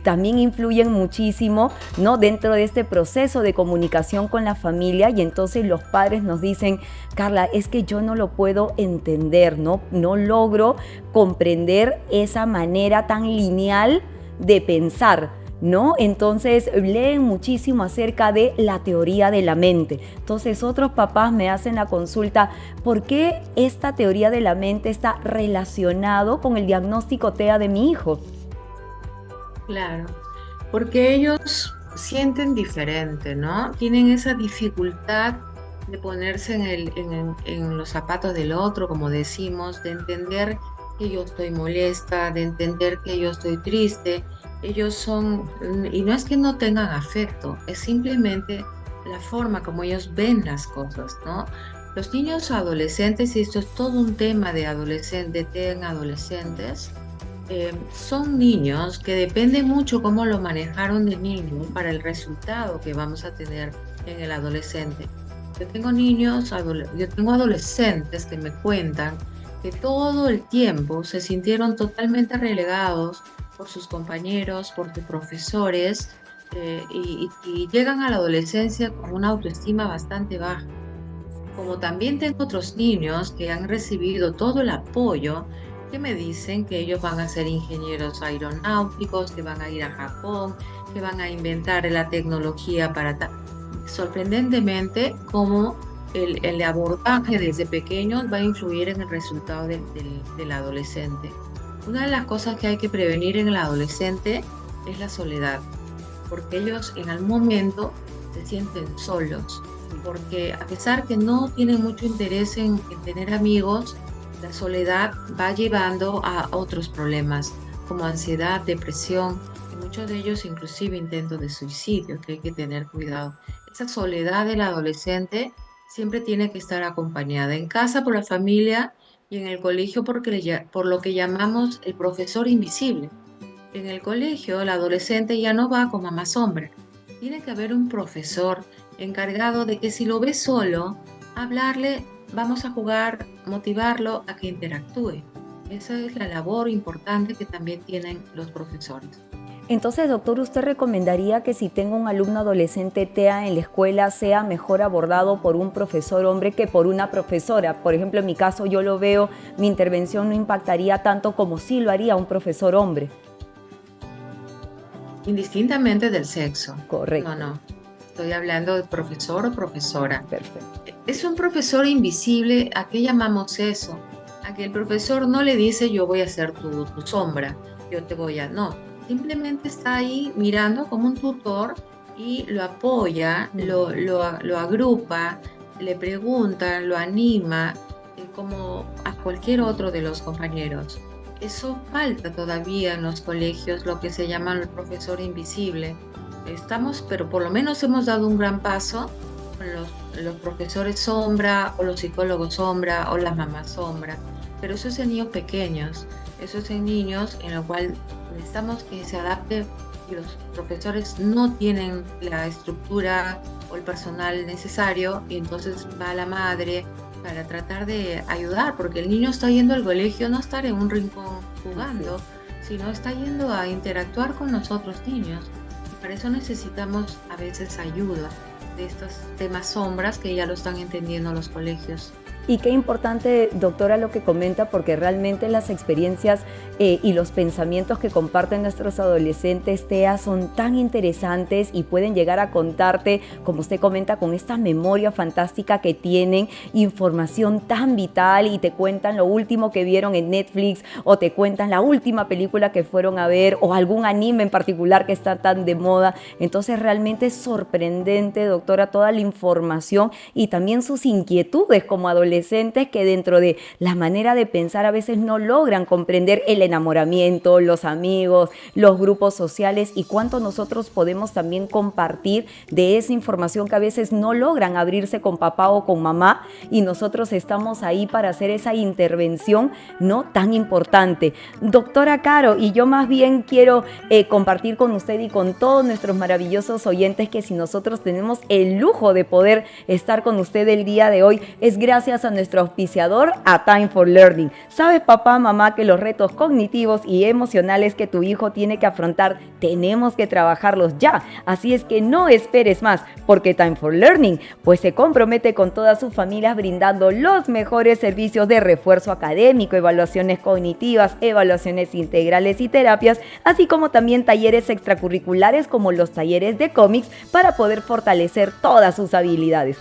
también influyen muchísimo, ¿no? Dentro de este proceso de comunicación con la familia, y entonces los padres nos dicen: Carla, es que yo no lo puedo entender, ¿no? No logro comprender esa manera tan lineal de pensar, ¿no? Entonces leen muchísimo acerca de la teoría de la mente. Entonces otros papás me hacen la consulta: ¿por qué esta teoría de la mente está relacionado con el diagnóstico TEA de mi hijo? Claro, porque ellos sienten diferente, ¿no? Tienen esa dificultad de ponerse en los zapatos del otro, como decimos, de entender que yo estoy molesta, de entender que yo estoy triste. Ellos son, y no es que no tengan afecto, es simplemente la forma como ellos ven las cosas, ¿no? Los niños adolescentes, y esto es todo un tema de adolescentes, son niños que depende mucho cómo lo manejaron de niño para el resultado que vamos a tener en el adolescente. Yo tengo adolescentes que me cuentan que todo el tiempo se sintieron totalmente relegados por sus compañeros, por sus profesores, y llegan a la adolescencia con una autoestima bastante baja. Como también tengo otros niños que han recibido todo el apoyo, que me dicen que ellos van a ser ingenieros aeronáuticos, que van a ir a Japón, que van a inventar la tecnología para sorprendentemente cómo el abordaje desde pequeños va a influir en el resultado del adolescente. Una de las cosas que hay que prevenir en el adolescente es la soledad, porque ellos en algún momento se sienten solos, porque a pesar que no tienen mucho interés en tener amigos, la soledad va llevando a otros problemas como ansiedad, depresión, y muchos de ellos inclusive intentos de suicidio, que hay que tener cuidado. Esa soledad del adolescente siempre tiene que estar acompañada en casa por la familia y en el colegio por lo que llamamos el profesor invisible. En el colegio el adolescente ya no va con mamá sombra. Tiene que haber un profesor encargado de que si lo ve solo, hablarle, vamos a jugar, motivarlo a que interactúe. Esa es la labor importante que también tienen los profesores. Entonces, doctor, ¿usted recomendaría que si tengo un alumno adolescente TEA en la escuela sea mejor abordado por un profesor hombre que por una profesora? Por ejemplo, en mi caso yo lo veo, mi intervención no impactaría tanto como si lo haría un profesor hombre. Indistintamente del sexo. Correcto. No. Estoy hablando de profesor o profesora. Perfecto. Es un profesor invisible. ¿A qué llamamos eso? A que el profesor no le dice yo voy a ser tu sombra, yo te voy a... No, simplemente está ahí mirando como un tutor y lo apoya, lo agrupa, le pregunta, lo anima, como a cualquier otro de los compañeros. Eso falta todavía en los colegios, lo que se llama el profesor invisible. Pero por lo menos hemos dado un gran paso con los profesores sombra o los psicólogos sombra o las mamás sombra. Pero eso es en niños pequeños, eso es en niños en lo cual necesitamos que se adapte y los profesores no tienen la estructura o el personal necesario y entonces va la madre para tratar de ayudar, porque el niño está yendo al colegio no estar en un rincón jugando, sino está yendo a interactuar con los otros niños. Y para eso necesitamos a veces ayuda de estos temas sombras que ya lo están entendiendo los colegios. Y qué importante, doctora, lo que comenta, porque realmente las experiencias y los pensamientos que comparten nuestros adolescentes TEA son tan interesantes y pueden llegar a contarte, como usted comenta, con esta memoria fantástica que tienen, información tan vital y te cuentan lo último que vieron en Netflix o te cuentan la última película que fueron a ver o algún anime en particular que está tan de moda. Entonces realmente es sorprendente, doctora, toda la información y también sus inquietudes como adolescentes que dentro de la manera de pensar a veces no logran comprender el enamoramiento, los amigos, los grupos sociales y cuánto nosotros podemos también compartir de esa información que a veces no logran abrirse con papá o con mamá y nosotros estamos ahí para hacer esa intervención no tan importante. Doctora Caro, y yo más bien quiero compartir con usted y con todos nuestros maravillosos oyentes que si nosotros tenemos el lujo de poder estar con usted el día de hoy es gracias a nuestro auspiciador, a Time for Learning. ¿Sabes, papá, mamá, que los retos cognitivos y emocionales que tu hijo tiene que afrontar, tenemos que trabajarlos ya? Así es que no esperes más, porque Time for Learning pues se compromete con todas sus familias brindando los mejores servicios de refuerzo académico, evaluaciones cognitivas, evaluaciones integrales y terapias, así como también talleres extracurriculares como los talleres de cómics para poder fortalecer todas sus habilidades.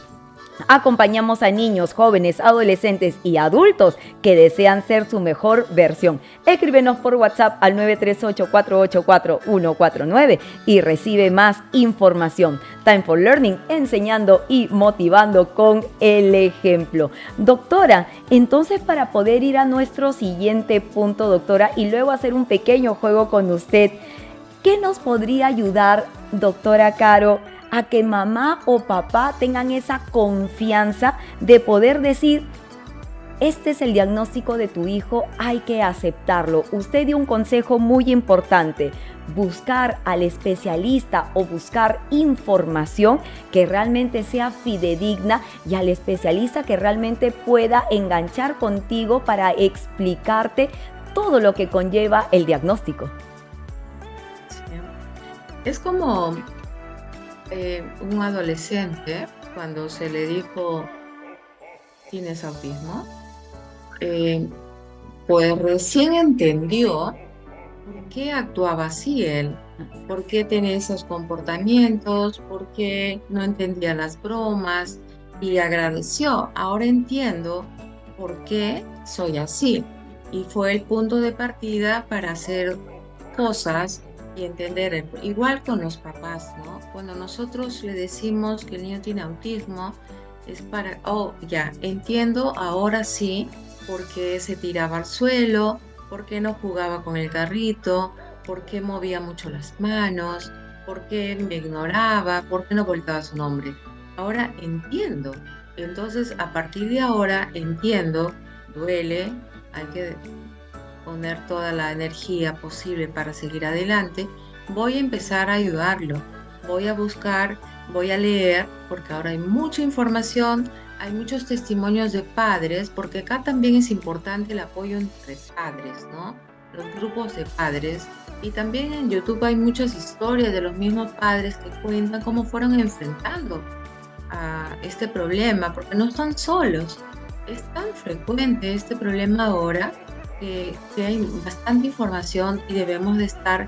Acompañamos a niños, jóvenes, adolescentes y adultos que desean ser su mejor versión. Escríbenos por WhatsApp al 938-484-149 y recibe más información. Time for Learning, enseñando y motivando con el ejemplo. Doctora, entonces para poder ir a nuestro siguiente punto, doctora, y luego hacer un pequeño juego con usted, ¿qué nos podría ayudar, doctora Caro, a que mamá o papá tengan esa confianza de poder decir: este es el diagnóstico de tu hijo, hay que aceptarlo. Usted dio un consejo muy importante: buscar al especialista o buscar información que realmente sea fidedigna y al especialista que realmente pueda enganchar contigo para explicarte todo lo que conlleva el diagnóstico. Sí. Es como un adolescente cuando se le dijo tienes autismo, eh, pues recién entendió por qué actuaba así él, por qué tenía esos comportamientos, por qué no entendía las bromas y agradeció. Ahora entiendo por qué soy así. Y fue el punto de partida para hacer cosas y entender, igual con los papás, ¿no? Cuando nosotros le decimos que el niño tiene autismo, es para, oh, ya, entiendo ahora sí por qué se tiraba al suelo, por qué no jugaba con el carrito, por qué movía mucho las manos, por qué me ignoraba, por qué no voltaba su nombre. Ahora entiendo. Entonces, a partir de ahora entiendo, duele, hay que poner toda la energía posible para seguir adelante, voy a empezar a ayudarlo. Voy a buscar, voy a leer, porque ahora hay mucha información, hay muchos testimonios de padres, porque acá también es importante el apoyo entre padres, ¿no? Los grupos de padres. Y también en YouTube hay muchas historias de los mismos padres que cuentan cómo fueron enfrentando a este problema, porque no están solos. Es tan frecuente este problema ahora que hay bastante información y debemos de estar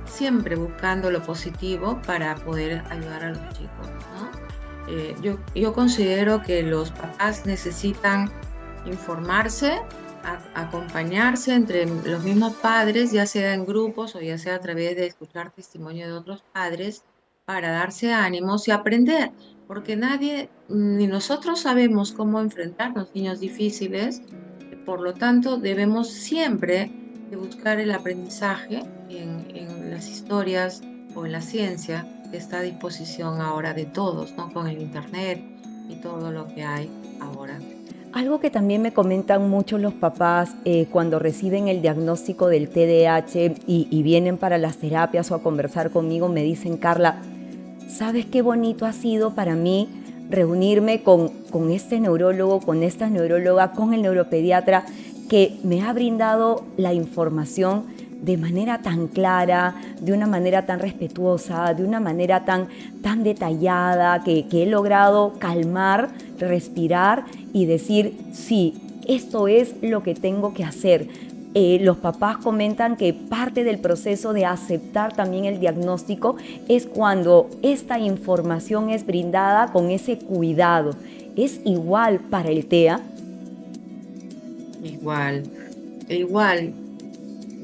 siempre buscando lo positivo para poder ayudar a los chicos, ¿no? Yo considero que los papás necesitan informarse, acompañarse entre los mismos padres, ya sea en grupos o ya sea a través de escuchar testimonio de otros padres, para darse ánimos y aprender, porque nadie, ni nosotros sabemos cómo enfrentar los niños difíciles. Por lo tanto, debemos siempre de buscar el aprendizaje en las historias o en la ciencia que está a disposición ahora de todos, ¿no? Con el internet y todo lo que hay ahora. Algo que también me comentan mucho los papás cuando reciben el diagnóstico del TDAH y vienen para las terapias o a conversar conmigo, me dicen: Carla, ¿sabes qué bonito ha sido para mí reunirme con este neurólogo, con esta neuróloga, con el neuropediatra, que me ha brindado la información de manera tan clara, de una manera tan respetuosa, de una manera tan detallada, que he logrado calmar, respirar y decir: sí, esto es lo que tengo que hacer? Los papás comentan que parte del proceso de aceptar también el diagnóstico es cuando esta información es brindada con ese cuidado. ¿Es igual para el TEA? Igual, igual,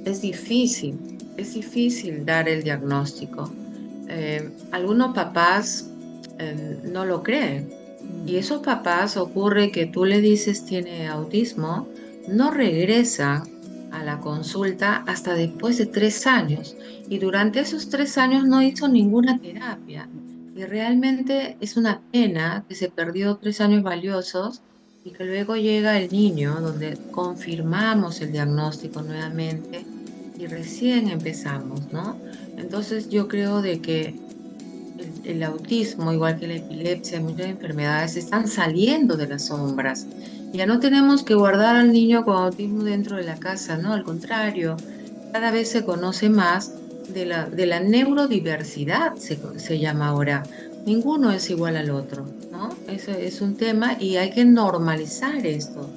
es difícil dar el diagnóstico. Algunos papás no lo creen. Y esos papás ocurre que tú le dices tiene autismo, no regresan a la consulta hasta después de 3 años. Y durante esos 3 años no hizo ninguna terapia. Y realmente es una pena que se perdió 3 años valiosos y que luego llega el niño donde confirmamos el diagnóstico nuevamente y recién empezamos, ¿no? Entonces yo creo de que el autismo, igual que la epilepsia, muchas enfermedades están saliendo de las sombras. Ya no tenemos que guardar al niño con autismo dentro de la casa, ¿no? Al contrario, cada vez se conoce más de la neurodiversidad, se llama ahora. Ninguno es igual al otro, ¿no? Eso es un tema y hay que normalizar esto,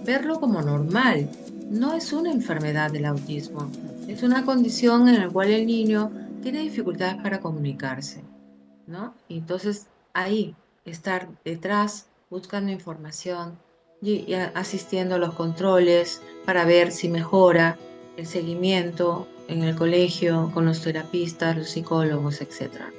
verlo como normal. No es una enfermedad del autismo, es una condición en la cual el niño tiene dificultades para comunicarse, ¿no? Y entonces ahí, estar detrás, buscando información y asistiendo a los controles para ver si mejora el seguimiento en el colegio, con los terapistas, los psicólogos, etcétera.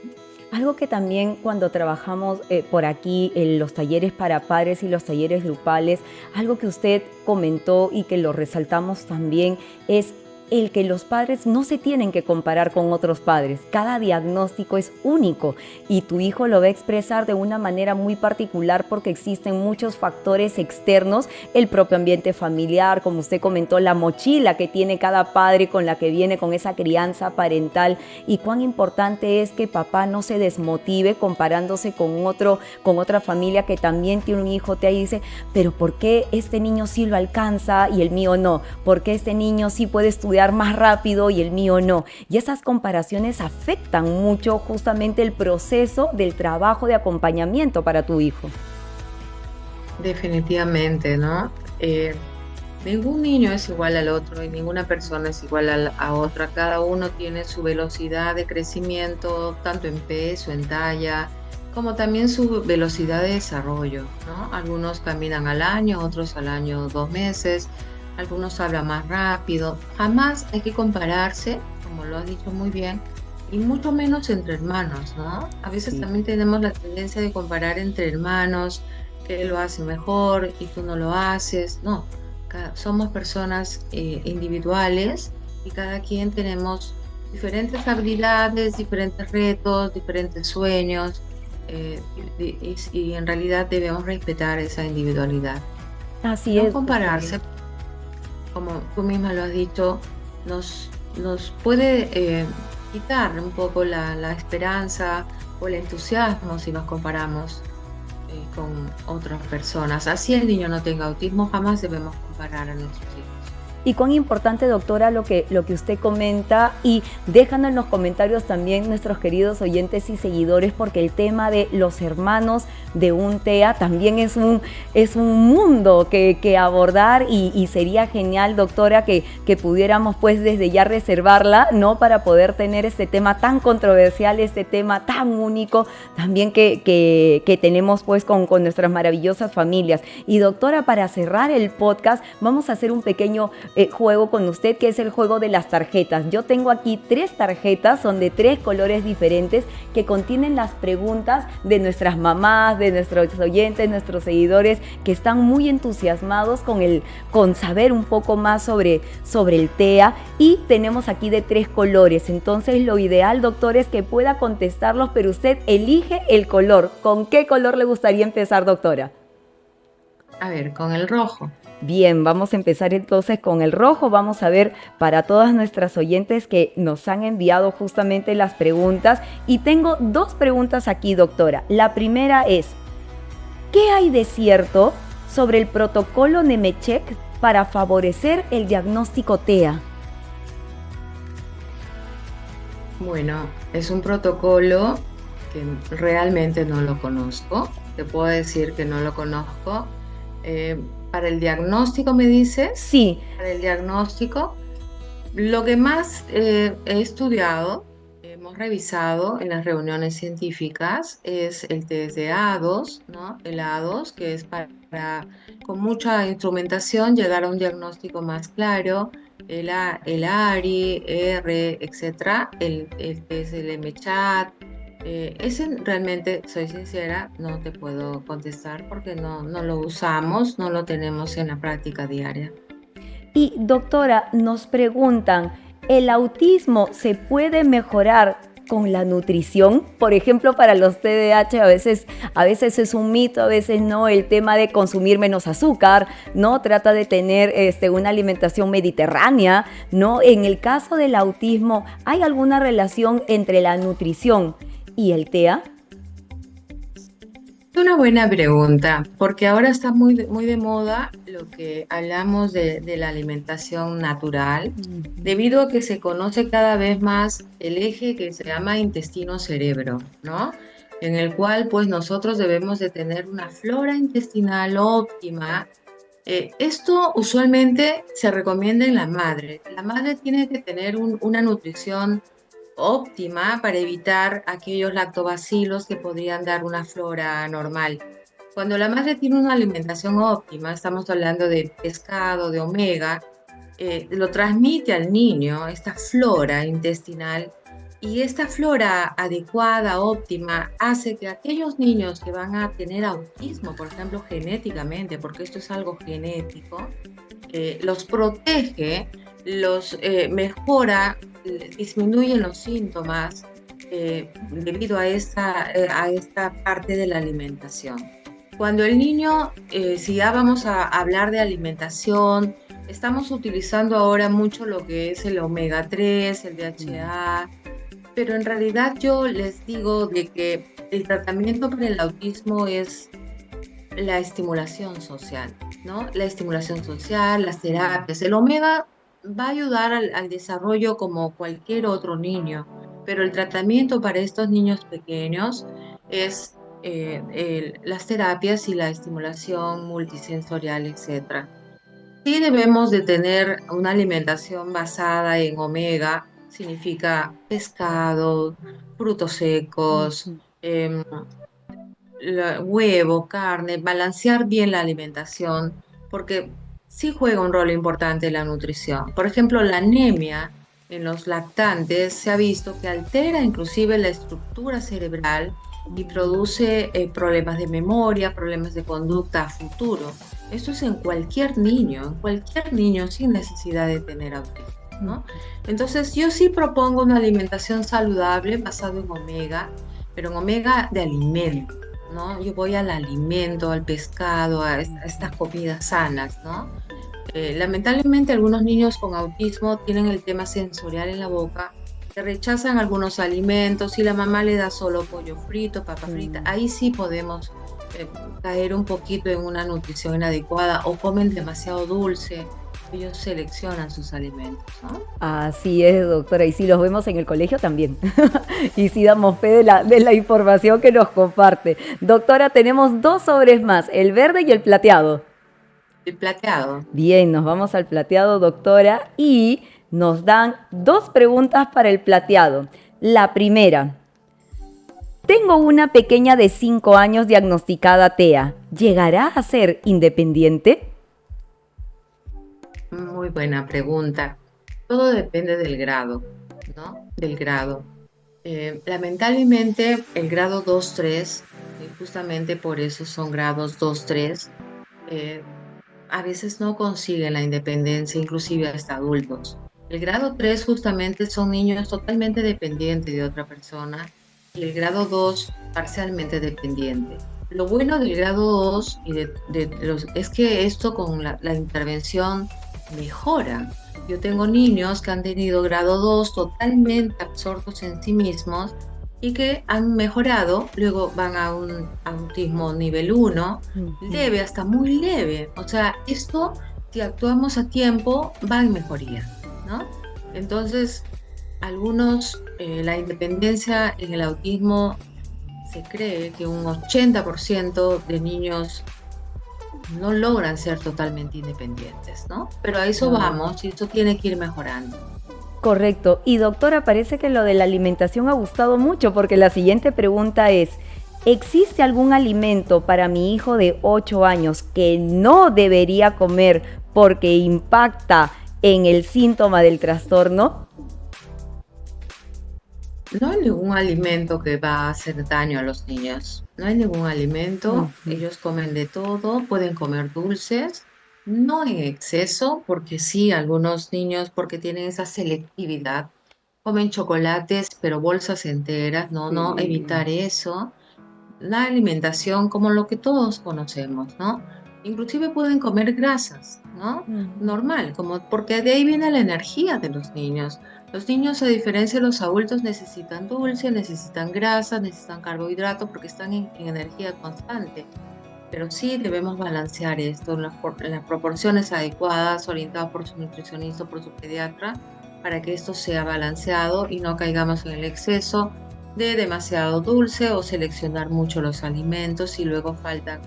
Algo que también cuando trabajamos por aquí en los talleres para padres y los talleres grupales, algo que usted comentó y que lo resaltamos también es el que los padres no se tienen que comparar con otros padres. Cada diagnóstico es único y tu hijo lo va a expresar de una manera muy particular porque existen muchos factores externos, el propio ambiente familiar, como usted comentó, la mochila que tiene cada padre con la que viene con esa crianza parental, y cuán importante es que papá no se desmotive comparándose con otra familia que también tiene un hijo, te dice, pero ¿por qué este niño sí lo alcanza y el mío no? ¿Por qué este niño sí puede estudiar más rápido y el mío no? Y esas comparaciones afectan mucho justamente el proceso del trabajo de acompañamiento para tu hijo. Definitivamente, ¿no? Ningún niño es igual al otro y ninguna persona es igual a otra. Cada uno tiene su velocidad de crecimiento, tanto en peso, en talla, como también su velocidad de desarrollo, ¿no? Algunos caminan al año, otros al año 2 meses, algunos hablan más rápido. Jamás hay que compararse, como lo has dicho muy bien, y mucho menos entre hermanos, ¿no? A veces Sí. también tenemos la tendencia de comparar entre hermanos, que él lo hace mejor y tú no lo haces. No, somos personas individuales y cada quien tenemos diferentes habilidades, diferentes retos, diferentes sueños, y en realidad debemos respetar esa individualidad. Así No es, doctora. compararse, como tú misma lo has dicho, nos puede quitar un poco la esperanza o el entusiasmo si nos comparamos con otras personas. Así el niño no tenga autismo, jamás debemos comparar a nuestros hijos. Y cuán importante, doctora, lo que usted comenta, y déjanos en los comentarios también nuestros queridos oyentes y seguidores, porque el tema de los hermanos de un TEA también es un mundo que abordar, y sería genial, doctora, que pudiéramos pues desde ya reservarla, ¿no? Para poder tener este tema tan controversial, este tema tan único también que tenemos pues con nuestras maravillosas familias. Y doctora, para cerrar el podcast, vamos a hacer un pequeño juego con usted, que es el juego de las tarjetas. Yo tengo aquí 3 tarjetas, son de 3 colores diferentes, que contienen las preguntas de nuestras mamás, de nuestros oyentes, nuestros seguidores, que están muy entusiasmados con saber un poco más sobre el TEA, y tenemos aquí de 3 colores. Entonces lo ideal, doctor, es que pueda contestarlos, pero usted elige el color. ¿Con qué color le gustaría empezar, doctora? A ver, con el rojo. Bien, vamos a empezar entonces con el rojo. Vamos a ver para todas nuestras oyentes que nos han enviado justamente las preguntas. Y tengo 2 preguntas aquí, doctora. La primera es, ¿qué hay de cierto sobre el protocolo Nemetschek para favorecer el diagnóstico TEA? Bueno, es un protocolo que realmente no lo conozco. Te puedo decir que no lo conozco. Para el diagnóstico, ¿me dices? Sí. Para el diagnóstico, lo que más he estudiado, hemos revisado en las reuniones científicas, es el test de A2, ¿no? El A2, que es para, con mucha instrumentación, llegar a un diagnóstico más claro. El ARI, R, etcétera, el test del MCHAT. Ese realmente, soy sincera, no te puedo contestar porque no lo usamos, no lo tenemos en la práctica diaria. Y doctora, nos preguntan, ¿el autismo se puede mejorar con la nutrición? Por ejemplo, para los TDAH a veces es un mito, a veces no, el tema de consumir menos azúcar, ¿no? Trata de tener una alimentación mediterránea, ¿no? En el caso del autismo, ¿hay alguna relación entre la nutrición y el TEA? Una buena pregunta, porque ahora está muy, muy de moda lo que hablamos de la alimentación natural, debido a que se conoce cada vez más el eje que se llama intestino-cerebro, ¿no? En el cual pues nosotros debemos de tener una flora intestinal óptima. Esto usualmente se recomienda en la madre. La madre tiene que tener una nutrición óptima para evitar aquellos lactobacilos que podrían dar una flora normal. Cuando la madre tiene una alimentación óptima, estamos hablando de pescado, de omega, lo transmite al niño esta flora intestinal, y esta flora adecuada, óptima, hace que aquellos niños que van a tener autismo, por ejemplo, genéticamente, porque esto es algo genético, los protege mejora, disminuyen los síntomas debido a esta parte de la alimentación. Cuando el niño, si ya vamos a hablar de alimentación, estamos utilizando ahora mucho lo que es el omega 3, el DHA, pero en realidad yo les digo de que el tratamiento para el autismo es la estimulación social, ¿no? La estimulación social, las terapias. El omega va a ayudar al desarrollo como cualquier otro niño, pero el tratamiento para estos niños pequeños es las terapias y la estimulación multisensorial, etcétera. Sí debemos de tener una alimentación basada en omega, significa pescado, frutos secos, Ujú. huevo, carne, balancear bien la alimentación, porque sí juega un rol importante la nutrición. Por ejemplo, la anemia en los lactantes se ha visto que altera inclusive la estructura cerebral y produce problemas de memoria, problemas de conducta a futuro. Esto es en cualquier niño sin necesidad de tener autismo, ¿no? Entonces, yo sí propongo una alimentación saludable basada en omega, pero en omega de alimento, ¿no? Yo voy al alimento, al pescado, a estas comidas sanas, ¿no? Lamentablemente algunos niños con autismo tienen el tema sensorial en la boca, que rechazan algunos alimentos y la mamá le da solo pollo frito, papa frita. Ahí sí podemos caer un poquito en una nutrición inadecuada o comen demasiado dulce. Ellos seleccionan sus alimentos, ¿no? Así es, doctora, y si los vemos en el colegio también. Y si damos fe de la información que nos comparte. Doctora, tenemos 2 sobres más, el verde y el plateado. El plateado. Bien, nos vamos al plateado, doctora, y nos dan 2 preguntas para el plateado. La primera, tengo una pequeña de 5 años diagnosticada TEA. ¿Llegará a ser independiente? Muy buena pregunta. Todo depende del grado, ¿no? Del grado. Lamentablemente, el grado 2-3, justamente por eso son grados 2-3, eh, a veces no consiguen la independencia, inclusive hasta adultos. El grado 3 justamente son niños totalmente dependientes de otra persona y el grado 2 parcialmente dependiente. Lo bueno del grado 2 es que esto con la intervención mejora. Yo tengo niños que han tenido grado 2 totalmente absortos en sí mismos y que han mejorado, luego van a un autismo nivel 1, leve hasta muy leve. O sea, esto, si actuamos a tiempo, va en mejoría, ¿no? Entonces, la independencia en el autismo, se cree que un 80% de niños no logran ser totalmente independientes, ¿no? Pero a eso vamos y esto tiene que ir mejorando. Correcto. Y doctora, parece que lo de la alimentación ha gustado mucho porque la siguiente pregunta es, ¿existe algún alimento para mi hijo de 8 años que no debería comer porque impacta en el síntoma del trastorno? No hay ningún alimento que va a hacer daño a los niños. No hay ningún alimento. Ellos comen de todo, pueden comer dulces, no en exceso, porque sí, algunos niños, porque tienen esa selectividad, comen chocolates, pero bolsas enteras, no, evitar eso. La alimentación como lo que todos conocemos, ¿no? Inclusive pueden comer grasas, ¿no? Normal, porque de ahí viene la energía de los niños. Los niños, a diferencia de los adultos, necesitan dulce, necesitan grasa, necesitan carbohidratos porque están en energía constante. Pero sí debemos balancear esto en las proporciones adecuadas, orientadas por su nutricionista o por su pediatra, para que esto sea balanceado y no caigamos en el exceso de demasiado dulce o seleccionar mucho los alimentos y luego faltan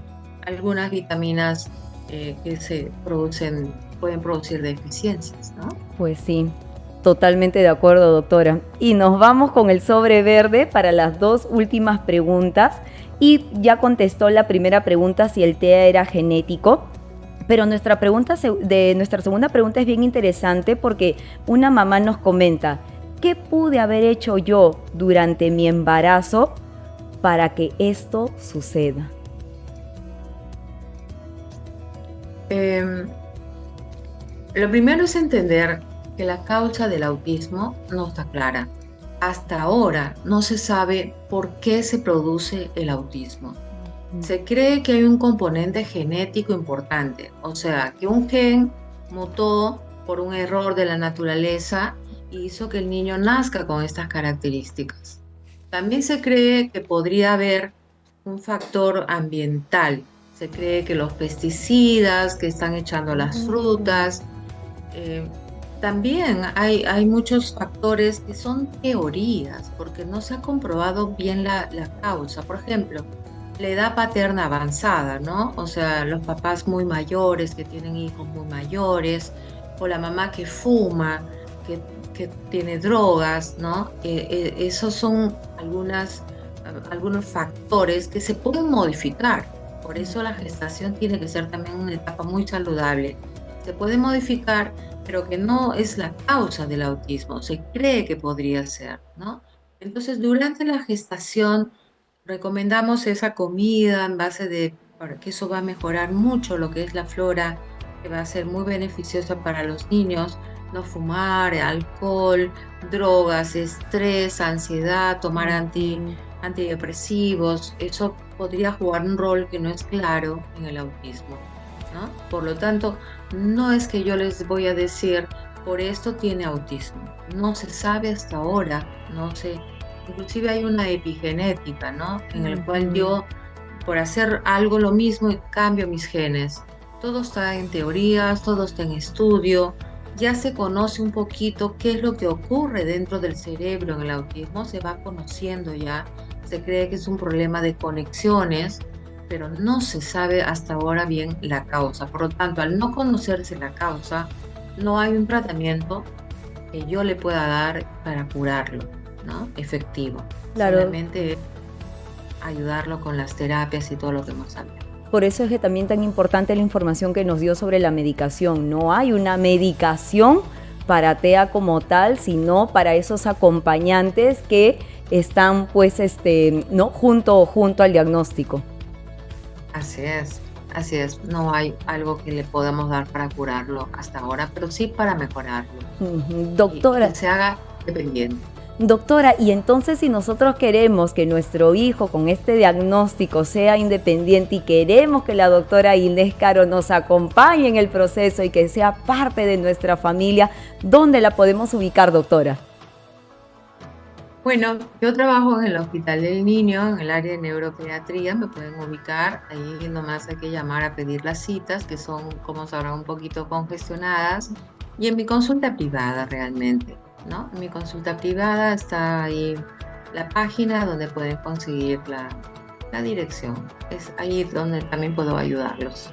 algunas vitaminas que pueden producir deficiencias, ¿no? Pues sí, totalmente de acuerdo, doctora. Y nos vamos con el sobre verde para las 2 últimas preguntas. Y ya contestó la primera pregunta si el TEA era genético. Pero nuestra segunda pregunta es bien interesante porque una mamá nos comenta, ¿qué pude haber hecho yo durante mi embarazo para que esto suceda? Lo primero es entender que la causa del autismo no está clara. Hasta ahora no se sabe por qué se produce el autismo. Se cree que hay un componente genético importante, o sea, que un gen mutó por un error de la naturaleza y hizo que el niño nazca con estas características. También se cree que podría haber un factor ambiental. Se cree que los pesticidas que están echando a las frutas, eh, también hay muchos factores que son teorías, porque no se ha comprobado bien la causa. Por ejemplo, la edad paterna avanzada, ¿no? O sea, los papás muy mayores que tienen hijos muy mayores, o la mamá que fuma, que tiene drogas, ¿no? Esos son algunos factores que se pueden modificar. Por eso la gestación tiene que ser también una etapa muy saludable. Se puede modificar, pero que no es la causa del autismo. Se cree que podría ser, ¿no? Entonces, durante la gestación, recomendamos esa comida en base de, que eso va a mejorar mucho lo que es la flora, que va a ser muy beneficiosa para los niños. No fumar, alcohol, drogas, estrés, ansiedad, tomar antidepresivos. Eso podría jugar un rol que no es claro en el autismo, ¿no? Por lo tanto, no es que yo les voy a decir, por esto tiene autismo. No se sabe hasta ahora, no sé. Inclusive hay una epigenética, ¿no? En el cual yo, por hacer algo lo mismo, cambio mis genes. Todo está en teorías, todo está en estudio. Ya se conoce un poquito qué es lo que ocurre dentro del cerebro en el autismo. Se va conociendo ya. Se cree que es un problema de conexiones, pero no se sabe hasta ahora bien la causa. Por lo tanto, al no conocerse la causa, no hay un tratamiento que yo le pueda dar para curarlo, ¿no? Efectivo. Claro. Solamente ayudarlo con las terapias y todo lo que hemos hablado. Por eso es que también tan importante la información que nos dio sobre la medicación. No hay una medicación para TEA como tal, sino para esos acompañantes que están pues ¿no? junto al diagnóstico. Así es. No hay algo que le podamos dar para curarlo hasta ahora, pero sí para mejorarlo. Doctora. Y que se haga dependiente. Doctora, y entonces si nosotros queremos que nuestro hijo con este diagnóstico sea independiente y queremos que la doctora Inés Caro nos acompañe en el proceso y que sea parte de nuestra familia, ¿dónde la podemos ubicar, doctora? Bueno, yo trabajo en el Hospital del Niño, en el área de neuropediatría, me pueden ubicar, ahí nomás hay que llamar a pedir las citas, que son, como sabrán, un poquito congestionadas, y en mi consulta privada realmente, ¿no? En mi consulta privada está ahí la página donde pueden conseguir la dirección, es ahí donde también puedo ayudarlos.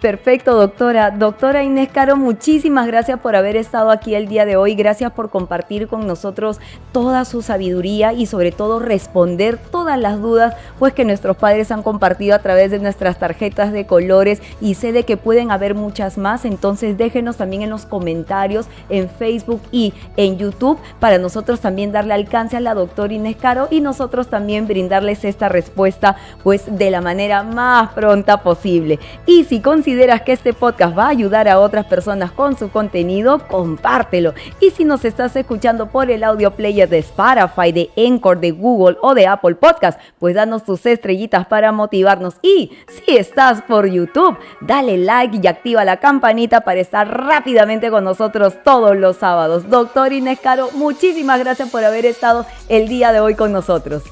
Perfecto, doctora. Doctora Inés Caro, muchísimas gracias por haber estado aquí el día de hoy. Gracias por compartir con nosotros toda su sabiduría y sobre todo responder todas las dudas pues que nuestros padres han compartido a través de nuestras tarjetas de colores, y sé de que pueden haber muchas más. Entonces déjenos también en los comentarios en Facebook y en YouTube para nosotros también darle alcance a la doctora Inés Caro y nosotros también brindarles esta respuesta pues de la manera más pronta posible. Y si consideras que este podcast va a ayudar a otras personas con su contenido, compártelo. Y si nos estás escuchando por el audio player de Spotify, de Anchor, de Google o de Apple Podcast, pues danos tus estrellitas para motivarnos. Y si estás por YouTube, dale like y activa la campanita para estar rápidamente con nosotros todos los sábados. Doctor Inés Caro, muchísimas gracias por haber estado el día de hoy con nosotros.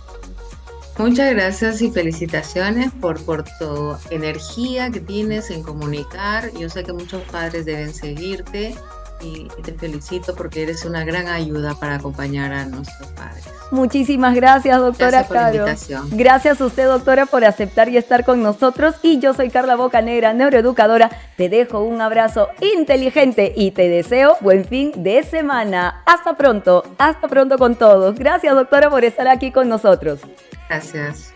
Muchas gracias y felicitaciones por tu energía que tienes en comunicar. Yo sé que muchos padres deben seguirte y te felicito porque eres una gran ayuda para acompañar a nuestros padres. Muchísimas gracias, doctora Caro. Gracias por la invitación. Gracias a usted, doctora, por aceptar y estar con nosotros. Y yo soy Carla Bocanegra, neuroeducadora. Te dejo un abrazo inteligente y te deseo buen fin de semana. Hasta pronto con todos. Gracias, doctora, por estar aquí con nosotros. Gracias.